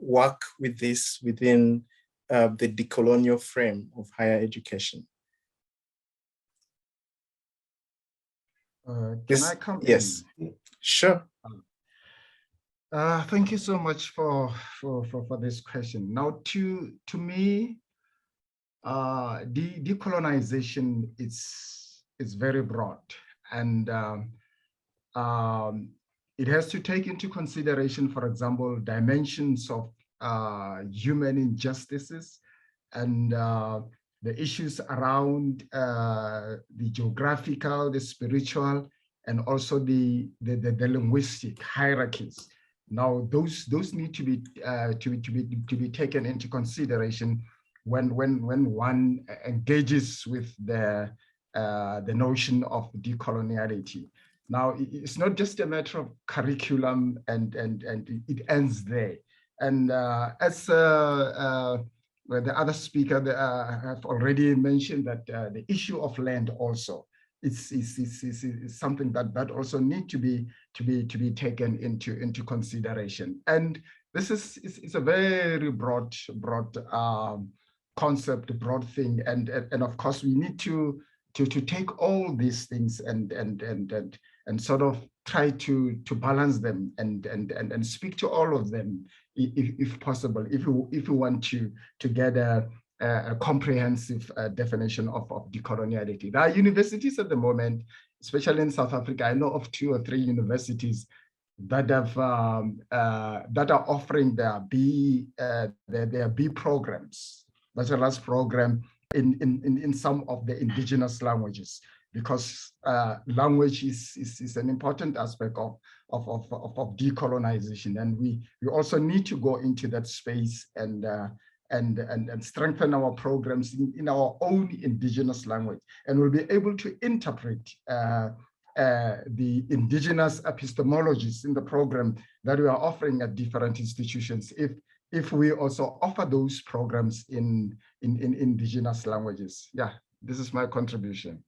work with this within the decolonial frame of higher education? Can I come yes. in? Yes, sure. Thank you so much for this question. Now, to me, decolonization is very broad, and it has to take into consideration, for example, dimensions of human injustices and the issues around the geographical, the spiritual, and also the linguistic hierarchies. Now, those need to be taken into consideration when one engages with the notion of decoloniality. Now, it's not just a matter of curriculum and it ends there. And as the other speaker have already mentioned, that the issue of land also is something that also need to be taken into consideration. And this is a very broad concept, broad thing, and of course we need to take all these things and sort of try to balance them and speak to all of them if possible, if you want to get a comprehensive definition of decoloniality. There are universities at the moment, especially in South Africa. I know of 2 or 3 universities that have that are offering their B programs, bachelor's program in some of the indigenous languages, because language is an important aspect of decolonization, and we also need to go into that space and strengthen our programs in our own indigenous language, and we'll be able to interpret the indigenous epistemologies in the program that we are offering at different institutions if we also offer those programs in indigenous languages. Yeah, this is my contribution.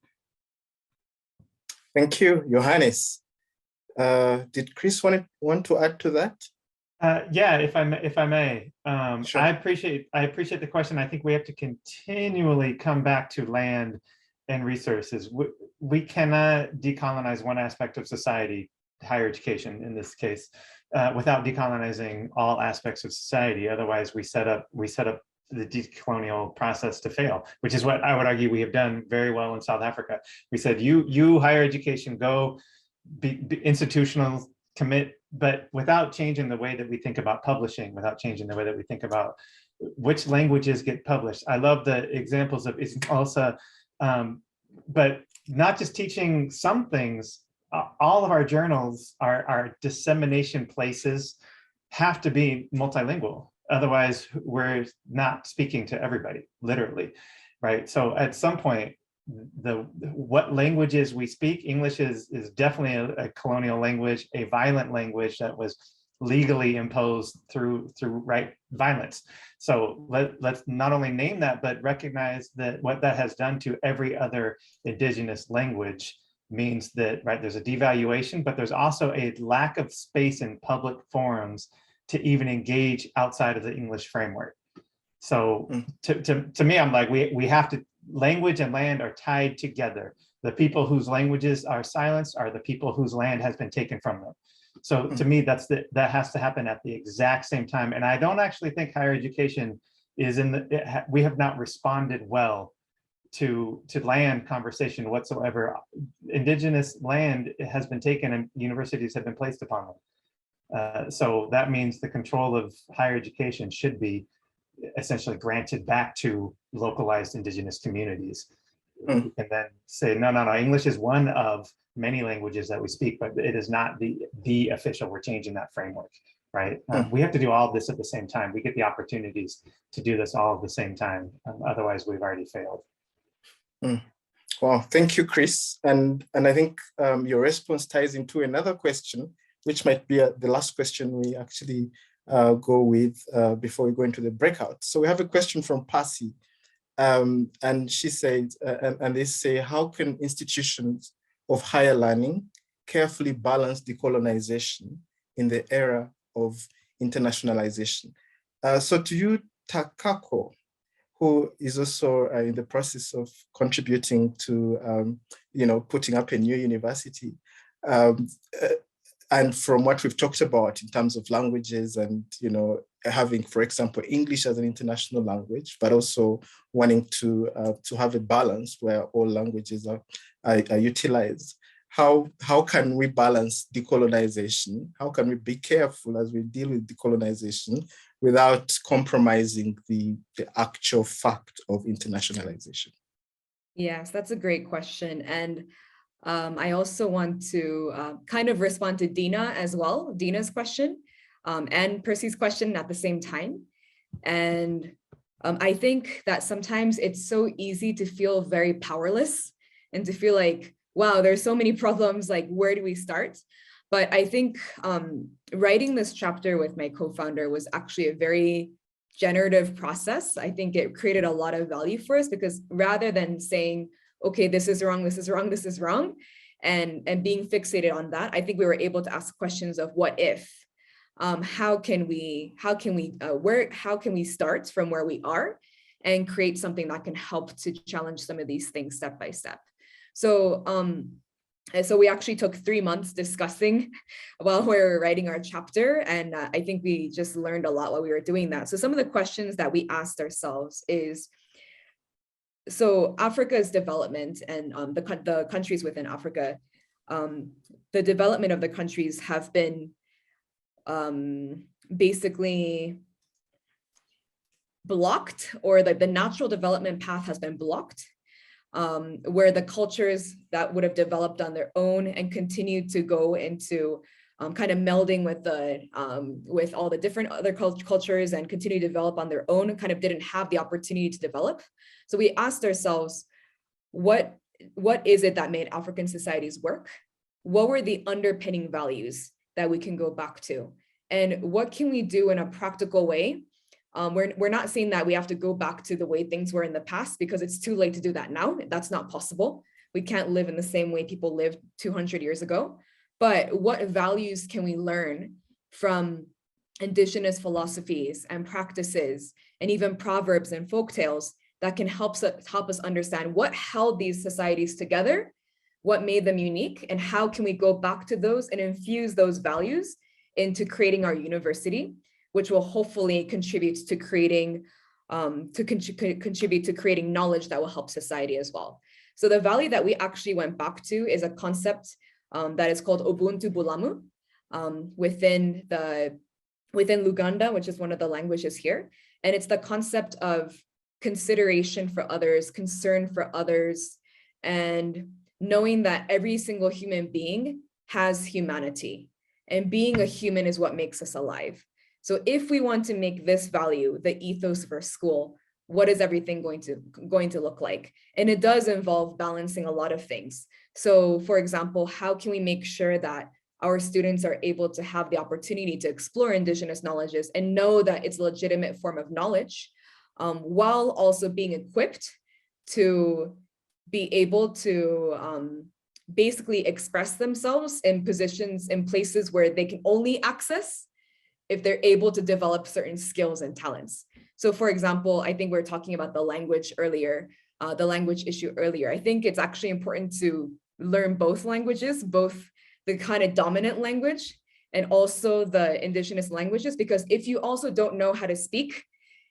Thank you, Johannes. Did Chris want to add to that? Yeah, if I may. Sure. I appreciate the question. I think we have to continually come back to land and resources. We cannot decolonize one aspect of society, higher education in this case, without decolonizing all aspects of society. Otherwise, we set up the decolonial process to fail, which is what I would argue we have done very well in South Africa. We said, you higher education, go be institutional, commit, but without changing the way that we think about publishing, without changing the way that we think about which languages get published. I love the examples of Isabella, but not just teaching some things. All of our journals, our dissemination places have to be multilingual. Otherwise, we're not speaking to everybody, literally, right? So at some point, what languages we speak, English is definitely a colonial language, a violent language that was legally imposed through violence. So let's not only name that, but recognize that what that has done to every other indigenous language means that, there's a devaluation, but there's also a lack of space in public forums to even engage outside of the English framework. So to me, I'm like, we have to, language and land are tied together. The people whose languages are silenced are the people whose land has been taken from them. So to me, that has to happen at the exact same time. And I don't actually think higher education is we have not responded well to land conversation whatsoever. Indigenous land has been taken and universities have been placed upon them. So that means the control of higher education should be essentially granted back to localized indigenous communities. And then say, no, English is one of many languages that we speak, but it is not the official. We're changing that framework, right? We have to do all of this at the same time. We get the opportunities to do this all at the same time. Otherwise, we've already failed. Well, thank you, Chris. And I think your response ties into another question, which might be the last question we actually go with before we go into the breakout. So we have a question from Pasi. And she said, and they say, how can institutions of higher learning carefully balance decolonization in the era of internationalization? So to you, Takako, who is also in the process of contributing to, putting up a new university. And from what we've talked about in terms of languages and, having, for example, English as an international language, but also wanting to have a balance where all languages are utilized. How can we balance decolonization? How can we be careful as we deal with decolonization without compromising the actual fact of internationalization? Yes, that's a great question. And I also want to kind of respond to Dina as well, Dina's question and Percy's question at the same time. And I think that sometimes it's so easy to feel very powerless and to feel like, wow, there's so many problems, like where do we start? But I think writing this chapter with my co-founder was actually a very generative process. I think it created a lot of value for us because rather than saying, okay, this is wrong, this is wrong, this is wrong, and being fixated on that, I think we were able to ask questions of what if, how can we start from where we are and create something that can help to challenge some of these things step by step. So we actually took 3 months discussing while we were writing our chapter, and I think we just learned a lot while we were doing that. So some of the questions that we asked ourselves is, so Africa's development and the countries within Africa, the development of the countries have been basically blocked, or the natural development path has been blocked, where the cultures that would have developed on their own and continued to go into kind of melding with all the different other cultures and continue to develop on their own, kind of didn't have the opportunity to develop. So we asked ourselves, what is it that made African societies work? What were the underpinning values that we can go back to? And what can we do in a practical way? We're not saying that we have to go back to the way things were in the past, because it's too late to do that now. That's not possible. We can't live in the same way people lived 200 years ago. But what values can we learn from indigenous philosophies and practices and even proverbs and folktales that can help us understand what held these societies together, what made them unique, and how can we go back to those and infuse those values into creating our university, which will hopefully contribute to creating knowledge that will help society as well. So the value that we actually went back to is a concept that is called Ubuntu Bulamu within Luganda, which is one of the languages here. And it's the concept of consideration for others, concern for others, and knowing that every single human being has humanity, and being a human is what makes us alive. So if we want to make this value the ethos of our school, what is everything going to look like? And it does involve balancing a lot of things. So for example, how can we make sure that our students are able to have the opportunity to explore indigenous knowledges and know that it's a legitimate form of knowledge, while also being equipped to be able to basically express themselves in positions, in places where they can only access if they're able to develop certain skills and talents. So for example, I think we were talking about the language earlier, the language issue earlier. I think it's actually important to learn both languages, both the kind of dominant language and also the indigenous languages, because if you also don't know how to speak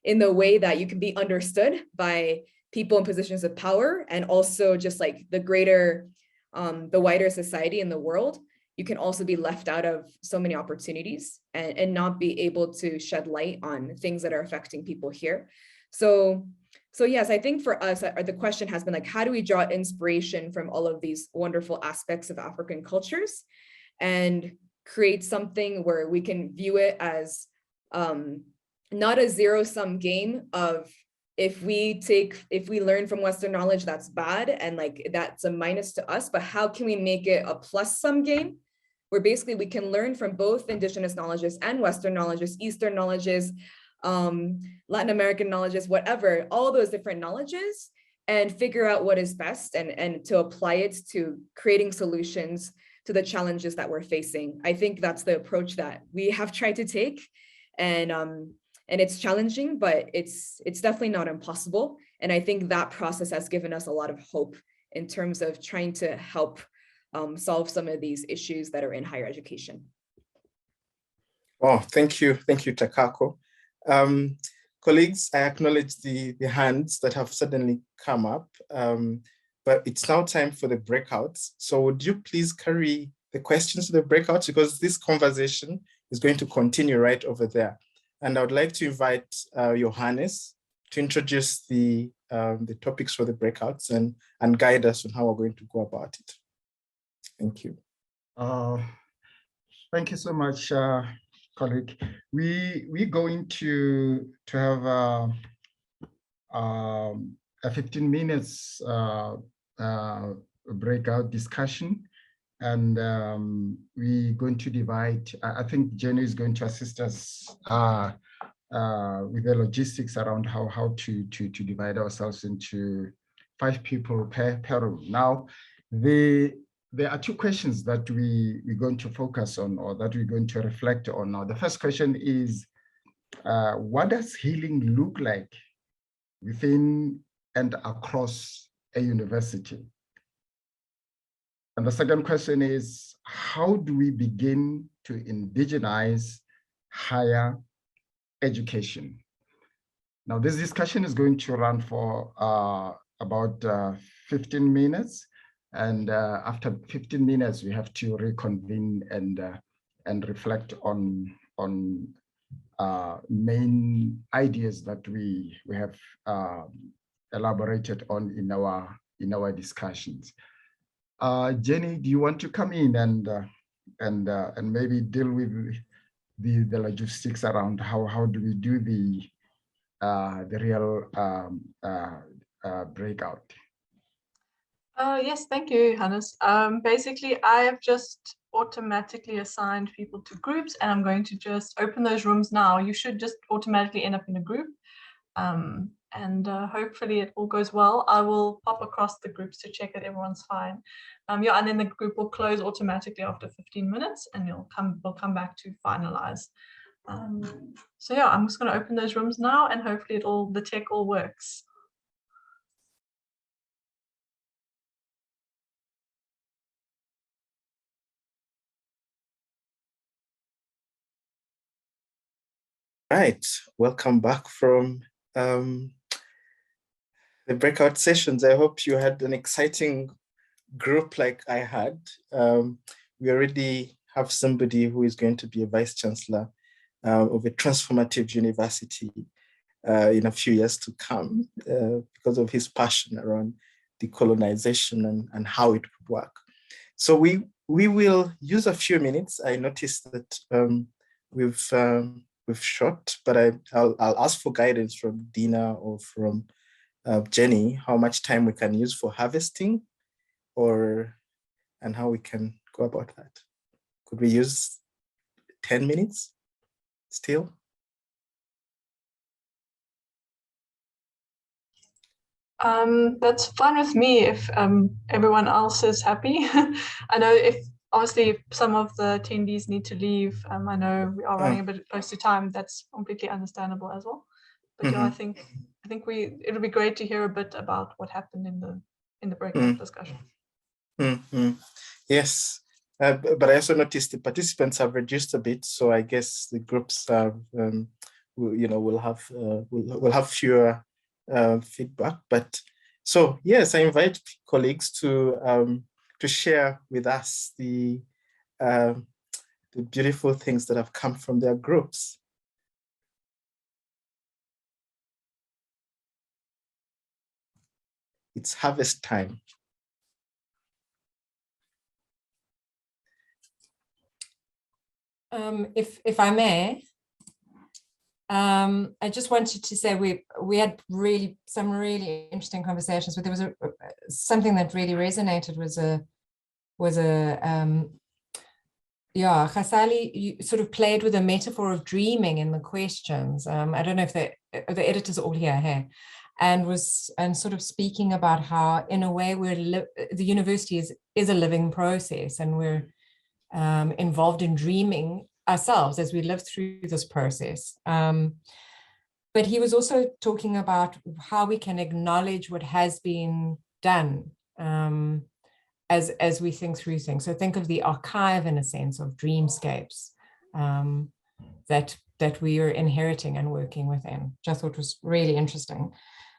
in the way that you can be understood by people in positions of power and also just like the greater, the wider society in the world, you can also be left out of so many opportunities and not be able to shed light on things that are affecting people here. So yes, I think for us, the question has been like, how do we draw inspiration from all of these wonderful aspects of African cultures and create something where we can view it as not a zero-sum game of if we learn from Western knowledge, that's bad and like that's a minus to us, but how can we make it a plus-sum game where basically we can learn from both indigenous knowledges and Western knowledges, Eastern knowledges, Latin American knowledges, whatever, all those different knowledges, and figure out what is best and to apply it to creating solutions to the challenges that we're facing. I think that's the approach that we have tried to take, and it's challenging, but it's definitely not impossible. And I think that process has given us a lot of hope in terms of trying to help solve some of these issues that are in higher education. Oh, thank you, Takako. Colleagues, I acknowledge the hands that have suddenly come up, but it's now time for the breakouts. So would you please carry the questions to the breakouts, because this conversation is going to continue right over there. And I would like to invite Johannes to introduce the topics for the breakouts and guide us on how we're going to go about it. Thank you. Thank you so much, colleague. We're going to have a 15 minutes breakout discussion, and we're going to divide. I think Jenny is going to assist us with the logistics around how to divide ourselves into 5 people per room. Now, there are 2 questions that we're going to focus on, or that we're going to reflect on now. The first question is, what does healing look like within and across a university? And the second question is, how do we begin to indigenize higher education? Now, this discussion is going to run for about 15 minutes. And after 15 minutes, we have to reconvene and reflect on main ideas that we have elaborated on in our discussions. Jenny, do you want to come in and maybe deal with the logistics around how do we do the real breakout? Yes, thank you, Hannes. Basically, I have just automatically assigned people to groups, and I'm going to just open those rooms now. You should just automatically end up in a group, and hopefully it all goes well. I will pop across the groups to check that everyone's fine. Yeah, and then the group will close automatically after 15 minutes, and we'll come back to finalize. So yeah, I'm just going to open those rooms now, and hopefully the tech all works. Right, welcome back from the breakout sessions. I hope you had an exciting group like I had. We already have somebody who is going to be a Vice Chancellor of a transformative university in a few years to come because of his passion around decolonization and how it would work. So we will use a few minutes. I noticed that we've shot, but I'll ask for guidance from Dina or from Jenny, how much time we can use for harvesting and how we can go about that. Could we use 10 minutes still? That's fine with me if everyone else is happy. I know obviously some of the attendees need to leave. I know we are running a bit close to time. That's completely understandable as well. But yeah, I think it'll be great to hear a bit about what happened in the breakout discussion. Yes, but I also noticed the participants have reduced a bit, so I guess the groups have, will have fewer feedback. But so yes, I invite colleagues to share with us the beautiful things that have come from their groups. It's harvest time. If I may, I just wanted to say we had some really interesting conversations, but there was something that really resonated yeah, Khasali, you sort of played with a metaphor of dreaming in the questions. I don't know if the editors are all here, and sort of speaking about how, in a way, the university is a living process, and we're involved in dreaming ourselves as we live through this process. But he was also talking about how we can acknowledge what has been done as we think through things. So think of the archive, in a sense, of dreamscapes that we are inheriting and working within, which I thought was really interesting.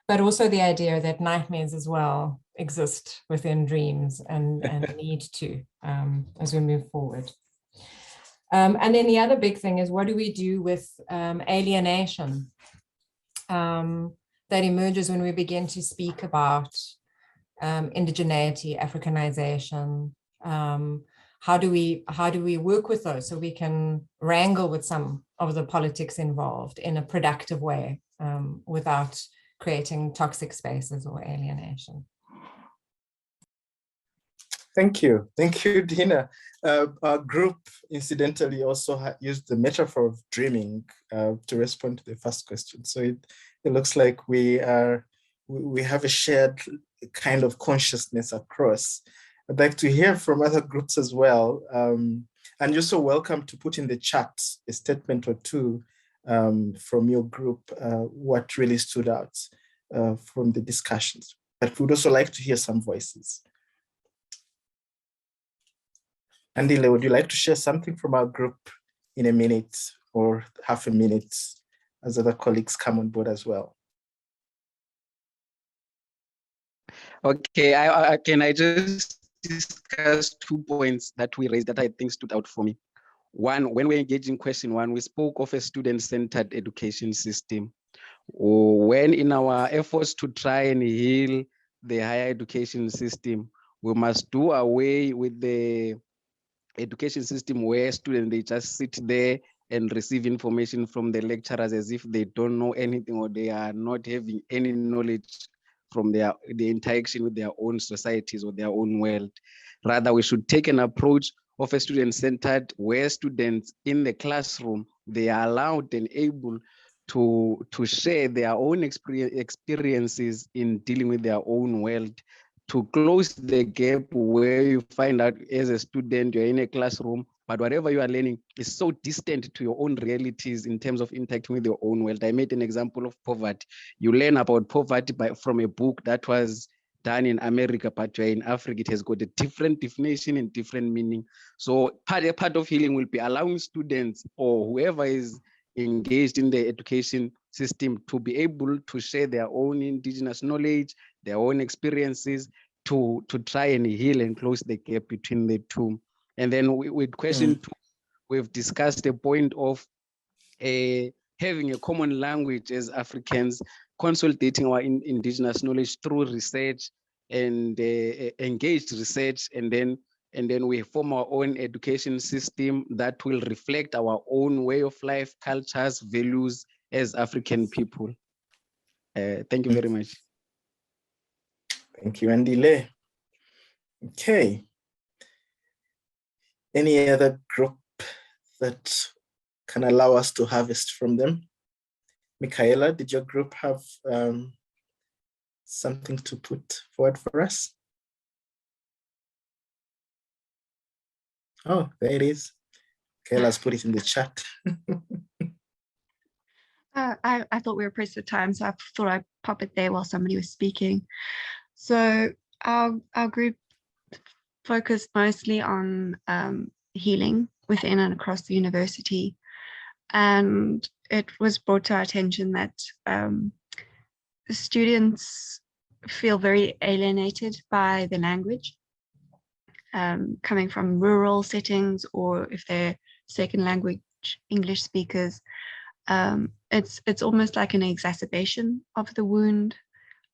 But also the idea that nightmares as well exist within dreams and need to as we move forward. And then the other big thing is, what do we do with alienation that emerges when we begin to speak about indigeneity, Africanization? How do we work with those so we can wrangle with some of the politics involved in a productive way without creating toxic spaces or alienation? Thank you, Dina. Our group, incidentally, also used the metaphor of dreaming to respond to the first question. So it looks like we have a shared kind of consciousness across. I'd like to hear from other groups as well. And you're so welcome to put in the chat a statement or two from your group, what really stood out from the discussions. But we'd also like to hear some voices. Andile, would you like to share something from our group in a minute or half a minute as other colleagues come on board as well? Okay, can I just discuss 2 points that we raised that I think stood out for me? One, when we engaged in question 1, we spoke of a student-centered education system. When in our efforts to try and heal the higher education system, we must do away with the education system where students, they just sit there and receive information from the lecturers as if they don't know anything, or they are not having any knowledge from the interaction with their own societies or their own world. Rather, we should take an approach of a student-centered, where students in the classroom, they are allowed and able to share their own experiences in dealing with their own world, to close the gap where you find out as a student, you're in a classroom, but whatever you are learning is so distant to your own realities in terms of interacting with your own world. I made an example of poverty. You learn about poverty from a book that was done in America, but you're in Africa, it has got a different definition and different meaning. So part of healing will be allowing students or whoever is engaged in the education system to be able to share their own indigenous knowledge, their own experiences, to try and heal and close the gap between the two. And then with question 2, we've discussed the point of having a common language as Africans, consolidating our indigenous knowledge through research and engaged research, and then we form our own education system that will reflect our own way of life, cultures, values as African people. Thank you very much. Thank you, Andile. Okay. Any other group that can allow us to harvest from them? Michaela, did your group have something to put forward for us? Oh, there it is. Michaela's put it in the chat. I thought we were pressed for time, so I thought I'd pop it there while somebody was speaking. So our group focused mostly on healing within and across the university. And it was brought to our attention that students feel very alienated by the language, coming from rural settings, or if they're second language English speakers. It's almost like an exacerbation of the wound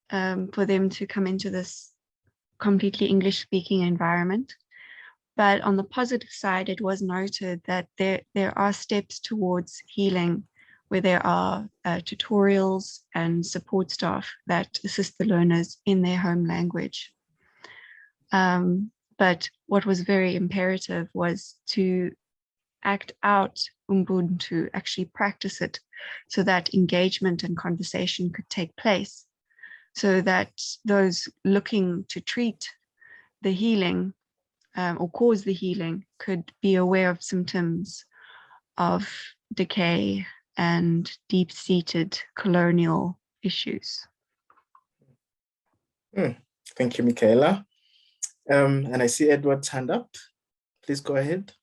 for them to come into this completely English speaking environment. But on the positive side, it was noted that there are steps towards healing, where there are tutorials and support staff that assist the learners in their home language. But what was very imperative was to act out Ubuntu, actually practice it, so that engagement and conversation could take place, so that those looking to treat the healing or cause the healing could be aware of symptoms of decay and deep-seated colonial issues. Thank you, Michaela. And I see Edward's hand up. Please go ahead.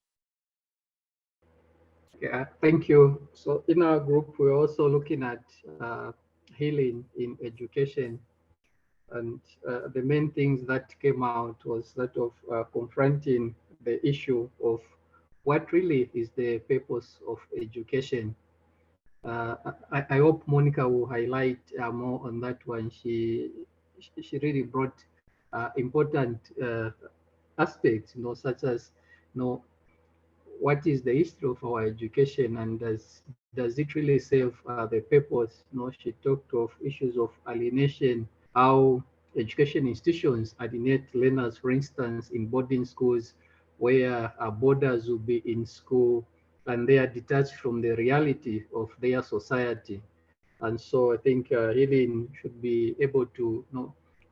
Yeah, thank you. So in our group, we're also looking at healing in education. And the main things that came out was that of confronting the issue of what really is the purpose of education. I hope Monica will highlight more on that one. She really brought important aspects, such as, what is the history of our education, and does it really serve the purpose? She talked of issues of alienation, how education institutions alienate learners, for instance, in boarding schools, where boarders will be in school and they are detached from the reality of their society. And so I think healing should be able to,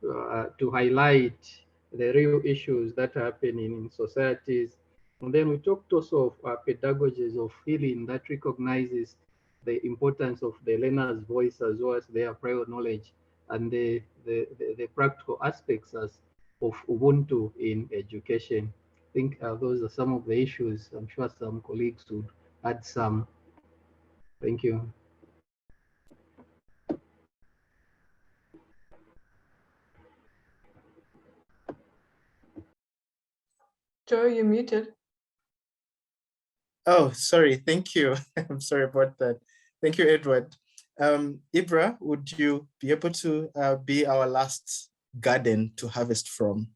to highlight the real issues that are happening in societies. And then we talked also of pedagogies of healing that recognizes the importance of the learner's voice as well as their prior knowledge, and the practical aspects of Ubuntu in education. I think those are some of the issues. I'm sure some colleagues would add some. Thank you. Joe, you're muted. Oh, sorry. Thank you. I'm sorry about that. Thank you, Edward. Ibra, would you be able to be our last garden to harvest from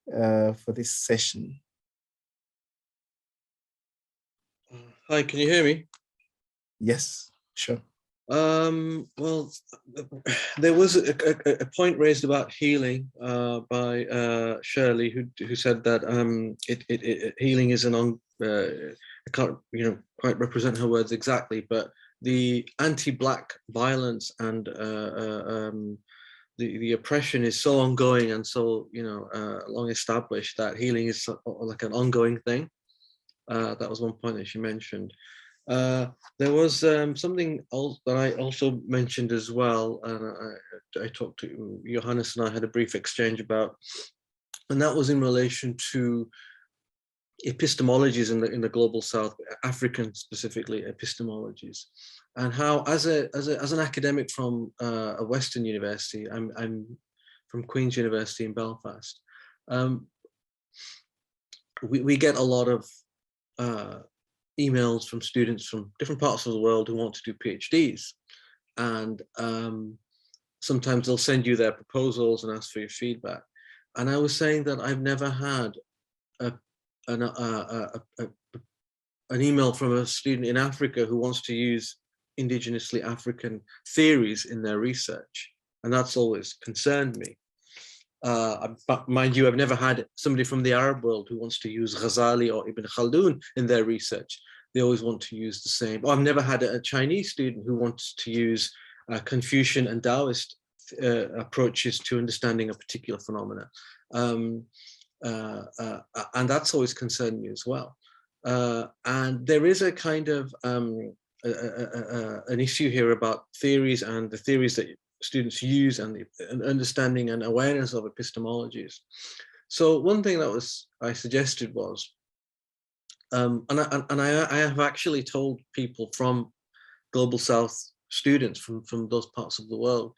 for this session? Hi, can you hear me? Yes, sure. Well, there was a point raised about healing by Shirley, who said that healing is I can't quite represent her words exactly, but the anti-Black violence and the oppression is so ongoing and so long established that healing is like an ongoing thing. That was one point that she mentioned. There was something else that I also mentioned as well, and I talked to Johannes and I had a brief exchange about, and that was in relation to epistemologies in the global South, African specifically epistemologies, and how as an academic from a Western university, I'm from Queen's University in Belfast, we get a lot of emails from students from different parts of the world who want to do PhDs, and sometimes they'll send you their proposals and ask for your feedback. And I was saying that I've never had an email from a student in Africa who wants to use indigenously African theories in their research, and that's always concerned me. But mind you, I've never had somebody from the Arab world who wants to use Ghazali or Ibn Khaldun in their research. They always want to use the same. Or I've never had a Chinese student who wants to use Confucian and Taoist approaches to understanding a particular phenomena. And that's always concerned me as well. And there is a kind of an issue here about theories and the theories that students use and the understanding and awareness of epistemologies. So one thing that I suggested was, and I have actually told people from Global South students from those parts of the world,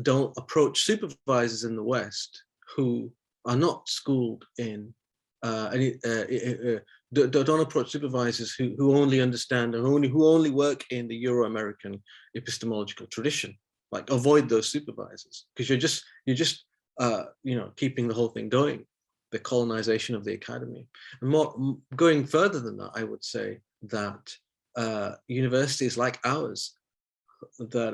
don't approach supervisors in the West who are not schooled in don't approach supervisors who only understand and who only work in the Euro-American epistemological tradition. Like, avoid those supervisors, because you're just keeping the whole thing going, the colonization of the academy. And more going further than that, I would say that universities like ours that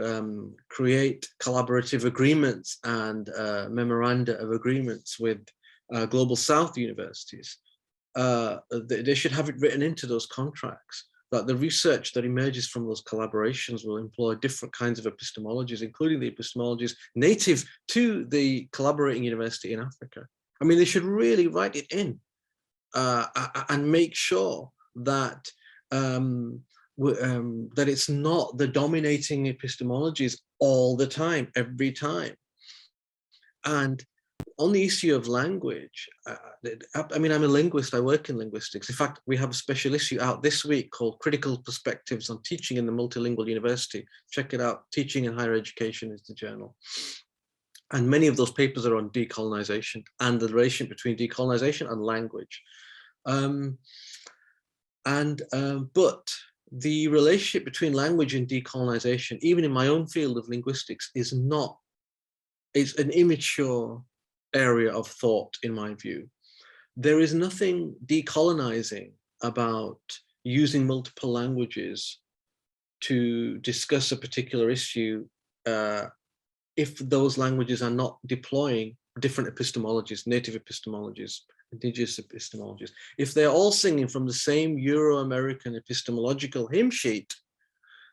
create collaborative agreements and memoranda of agreements with Global South universities, they should have it written into those contracts that the research that emerges from those collaborations will employ different kinds of epistemologies, including the epistemologies native to the collaborating university in Africa. I mean, they should really write it in and make sure that that it's not the dominating epistemologies all the time, every time. And on the issue of language, I mean, I'm a linguist, I work in linguistics. In fact, we have a special issue out this week called Critical Perspectives on Teaching in the Multilingual University. Check it out, Teaching in Higher Education is the journal. And many of those papers are on decolonization and the relation between decolonization and language. But the relationship between language and decolonization, even in my own field of linguistics, it's an immature area of thought, in my view. There is nothing decolonizing about using multiple languages to discuss a particular issue if those languages are not deploying different epistemologies, native epistemologies, indigenous epistemologies. If they're all singing from the same Euro-American epistemological hymn sheet,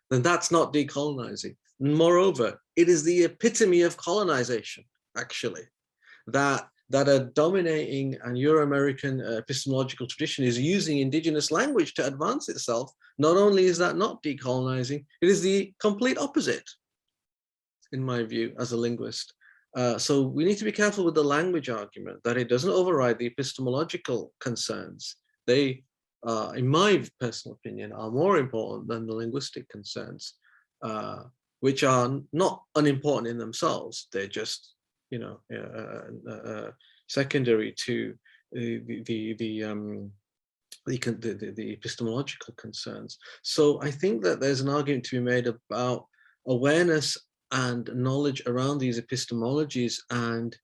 then that's not decolonizing. Moreover, it is the epitome of colonization, actually, that a dominating and Euro-American epistemological tradition is using indigenous language to advance itself. Not only is that not decolonizing, it is the complete opposite, in my view, as a linguist. So we need to be careful with the language argument, that it doesn't override the epistemological concerns. They, in my personal opinion, are more important than the linguistic concerns, which are not unimportant in themselves. They're just, secondary to the epistemological concerns. So I think that there's an argument to be made about awareness and knowledge around these epistemologies, and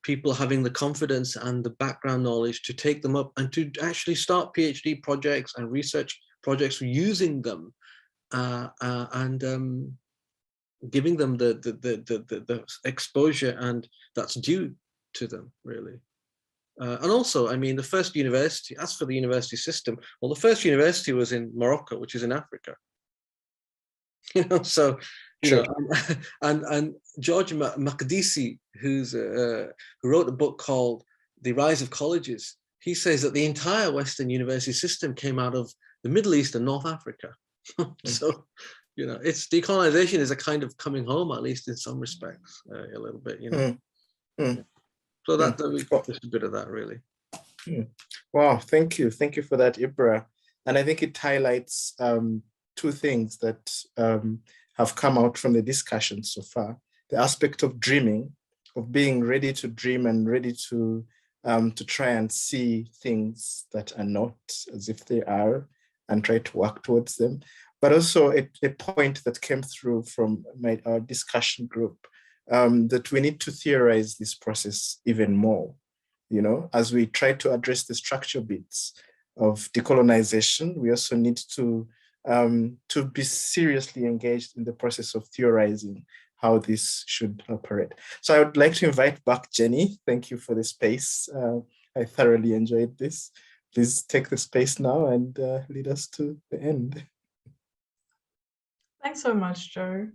people having the confidence and the background knowledge to take them up and to actually start PhD projects and research projects using them, and giving them the exposure and that's due to them, really. And also, I mean, the first university, as for the university system, well, the first university was in Morocco, which is in Africa. So, and George Makdisi, who wrote a book called The Rise of Colleges, he says that the entire Western university system came out of the Middle East and North Africa. So, it's decolonization is a kind of coming home, at least in some respects, a little bit, So that just a bit of that, really. Wow, thank you for that, Ibra. And I think it highlights two things that have come out from the discussion so far: the aspect of dreaming, of being ready to dream and ready to try and see things that are not as if they are, and try to work towards them. But also a point that came through from our discussion group, that we need to theorize this process even more, as we try to address the structure bits of decolonization. We also need to be seriously engaged in the process of theorizing how this should operate. So I would like to invite back Jenny. Thank you for the space. I thoroughly enjoyed this. Please take the space now and lead us to the end. Thanks so much, Joe.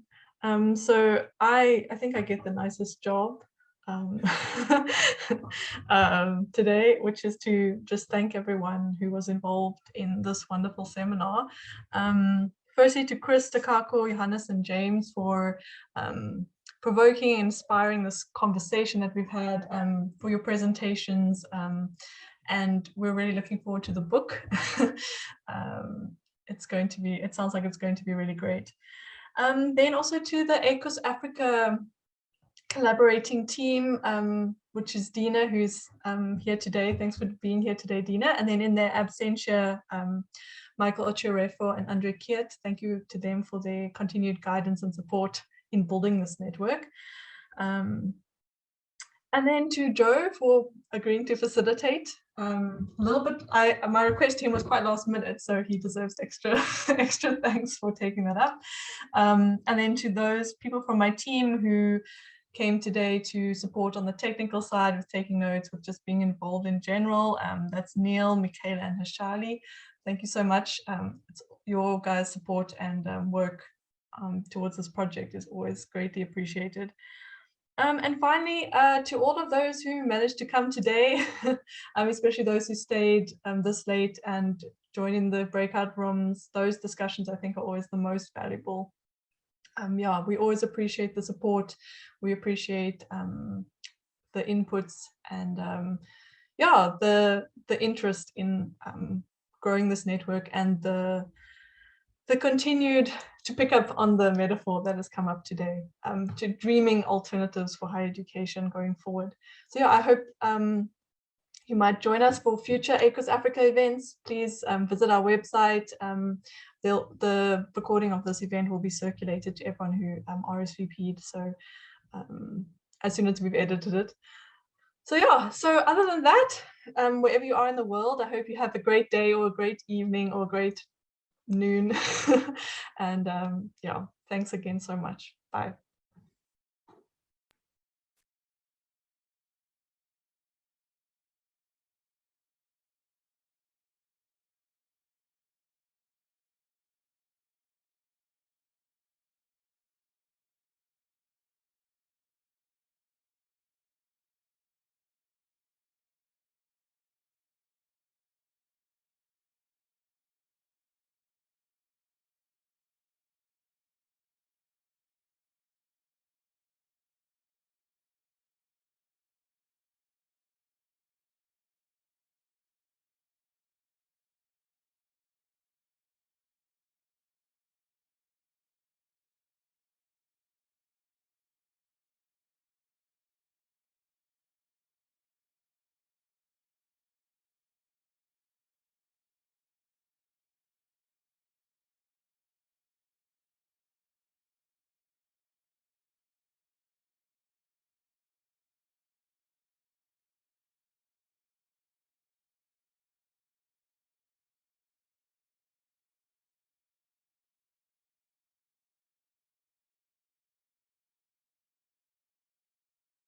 So I think I get the nicest job today, which is to just thank everyone who was involved in this wonderful seminar. Firstly, to Chris, Takako, Johannes, and James for provoking and inspiring this conversation that we've had, for your presentations, and we're really looking forward to the book. It sounds like it's going to be really great. Then also to the ACUSAfrica collaborating team, which is Dina, who's here today. Thanks for being here today, Dina. And then in their absentia, Michael Ocherefo and Andre Kiet. Thank you to them for their continued guidance and support in building this network. And then to Joe for agreeing to facilitate. A little bit, my request to him was quite last minute, so he deserves extra thanks for taking that up. And then to those people from my team who came today to support on the technical side with taking notes, with just being involved in general. That's Neil, Michaela, and Hashali. Thank you so much. It's your guys' support and work towards this project is always greatly appreciated. And finally, to all of those who managed to come today, especially those who stayed this late and joined in the breakout rooms, those discussions I think are always the most valuable. Yeah, we always appreciate the support. We appreciate the inputs and yeah, the interest in growing this network and the continued, to pick up on the metaphor that has come up today, to dreaming alternatives for higher education going forward. So yeah, I hope you might join us for future ACUSAfrica events. Please visit our website. The recording of this event will be circulated to everyone who RSVP'd, so as soon as we've edited it. So yeah, so other than that, wherever you are in the world, I hope you have a great day or a great evening or a great noon. And yeah, thanks again so much. Bye.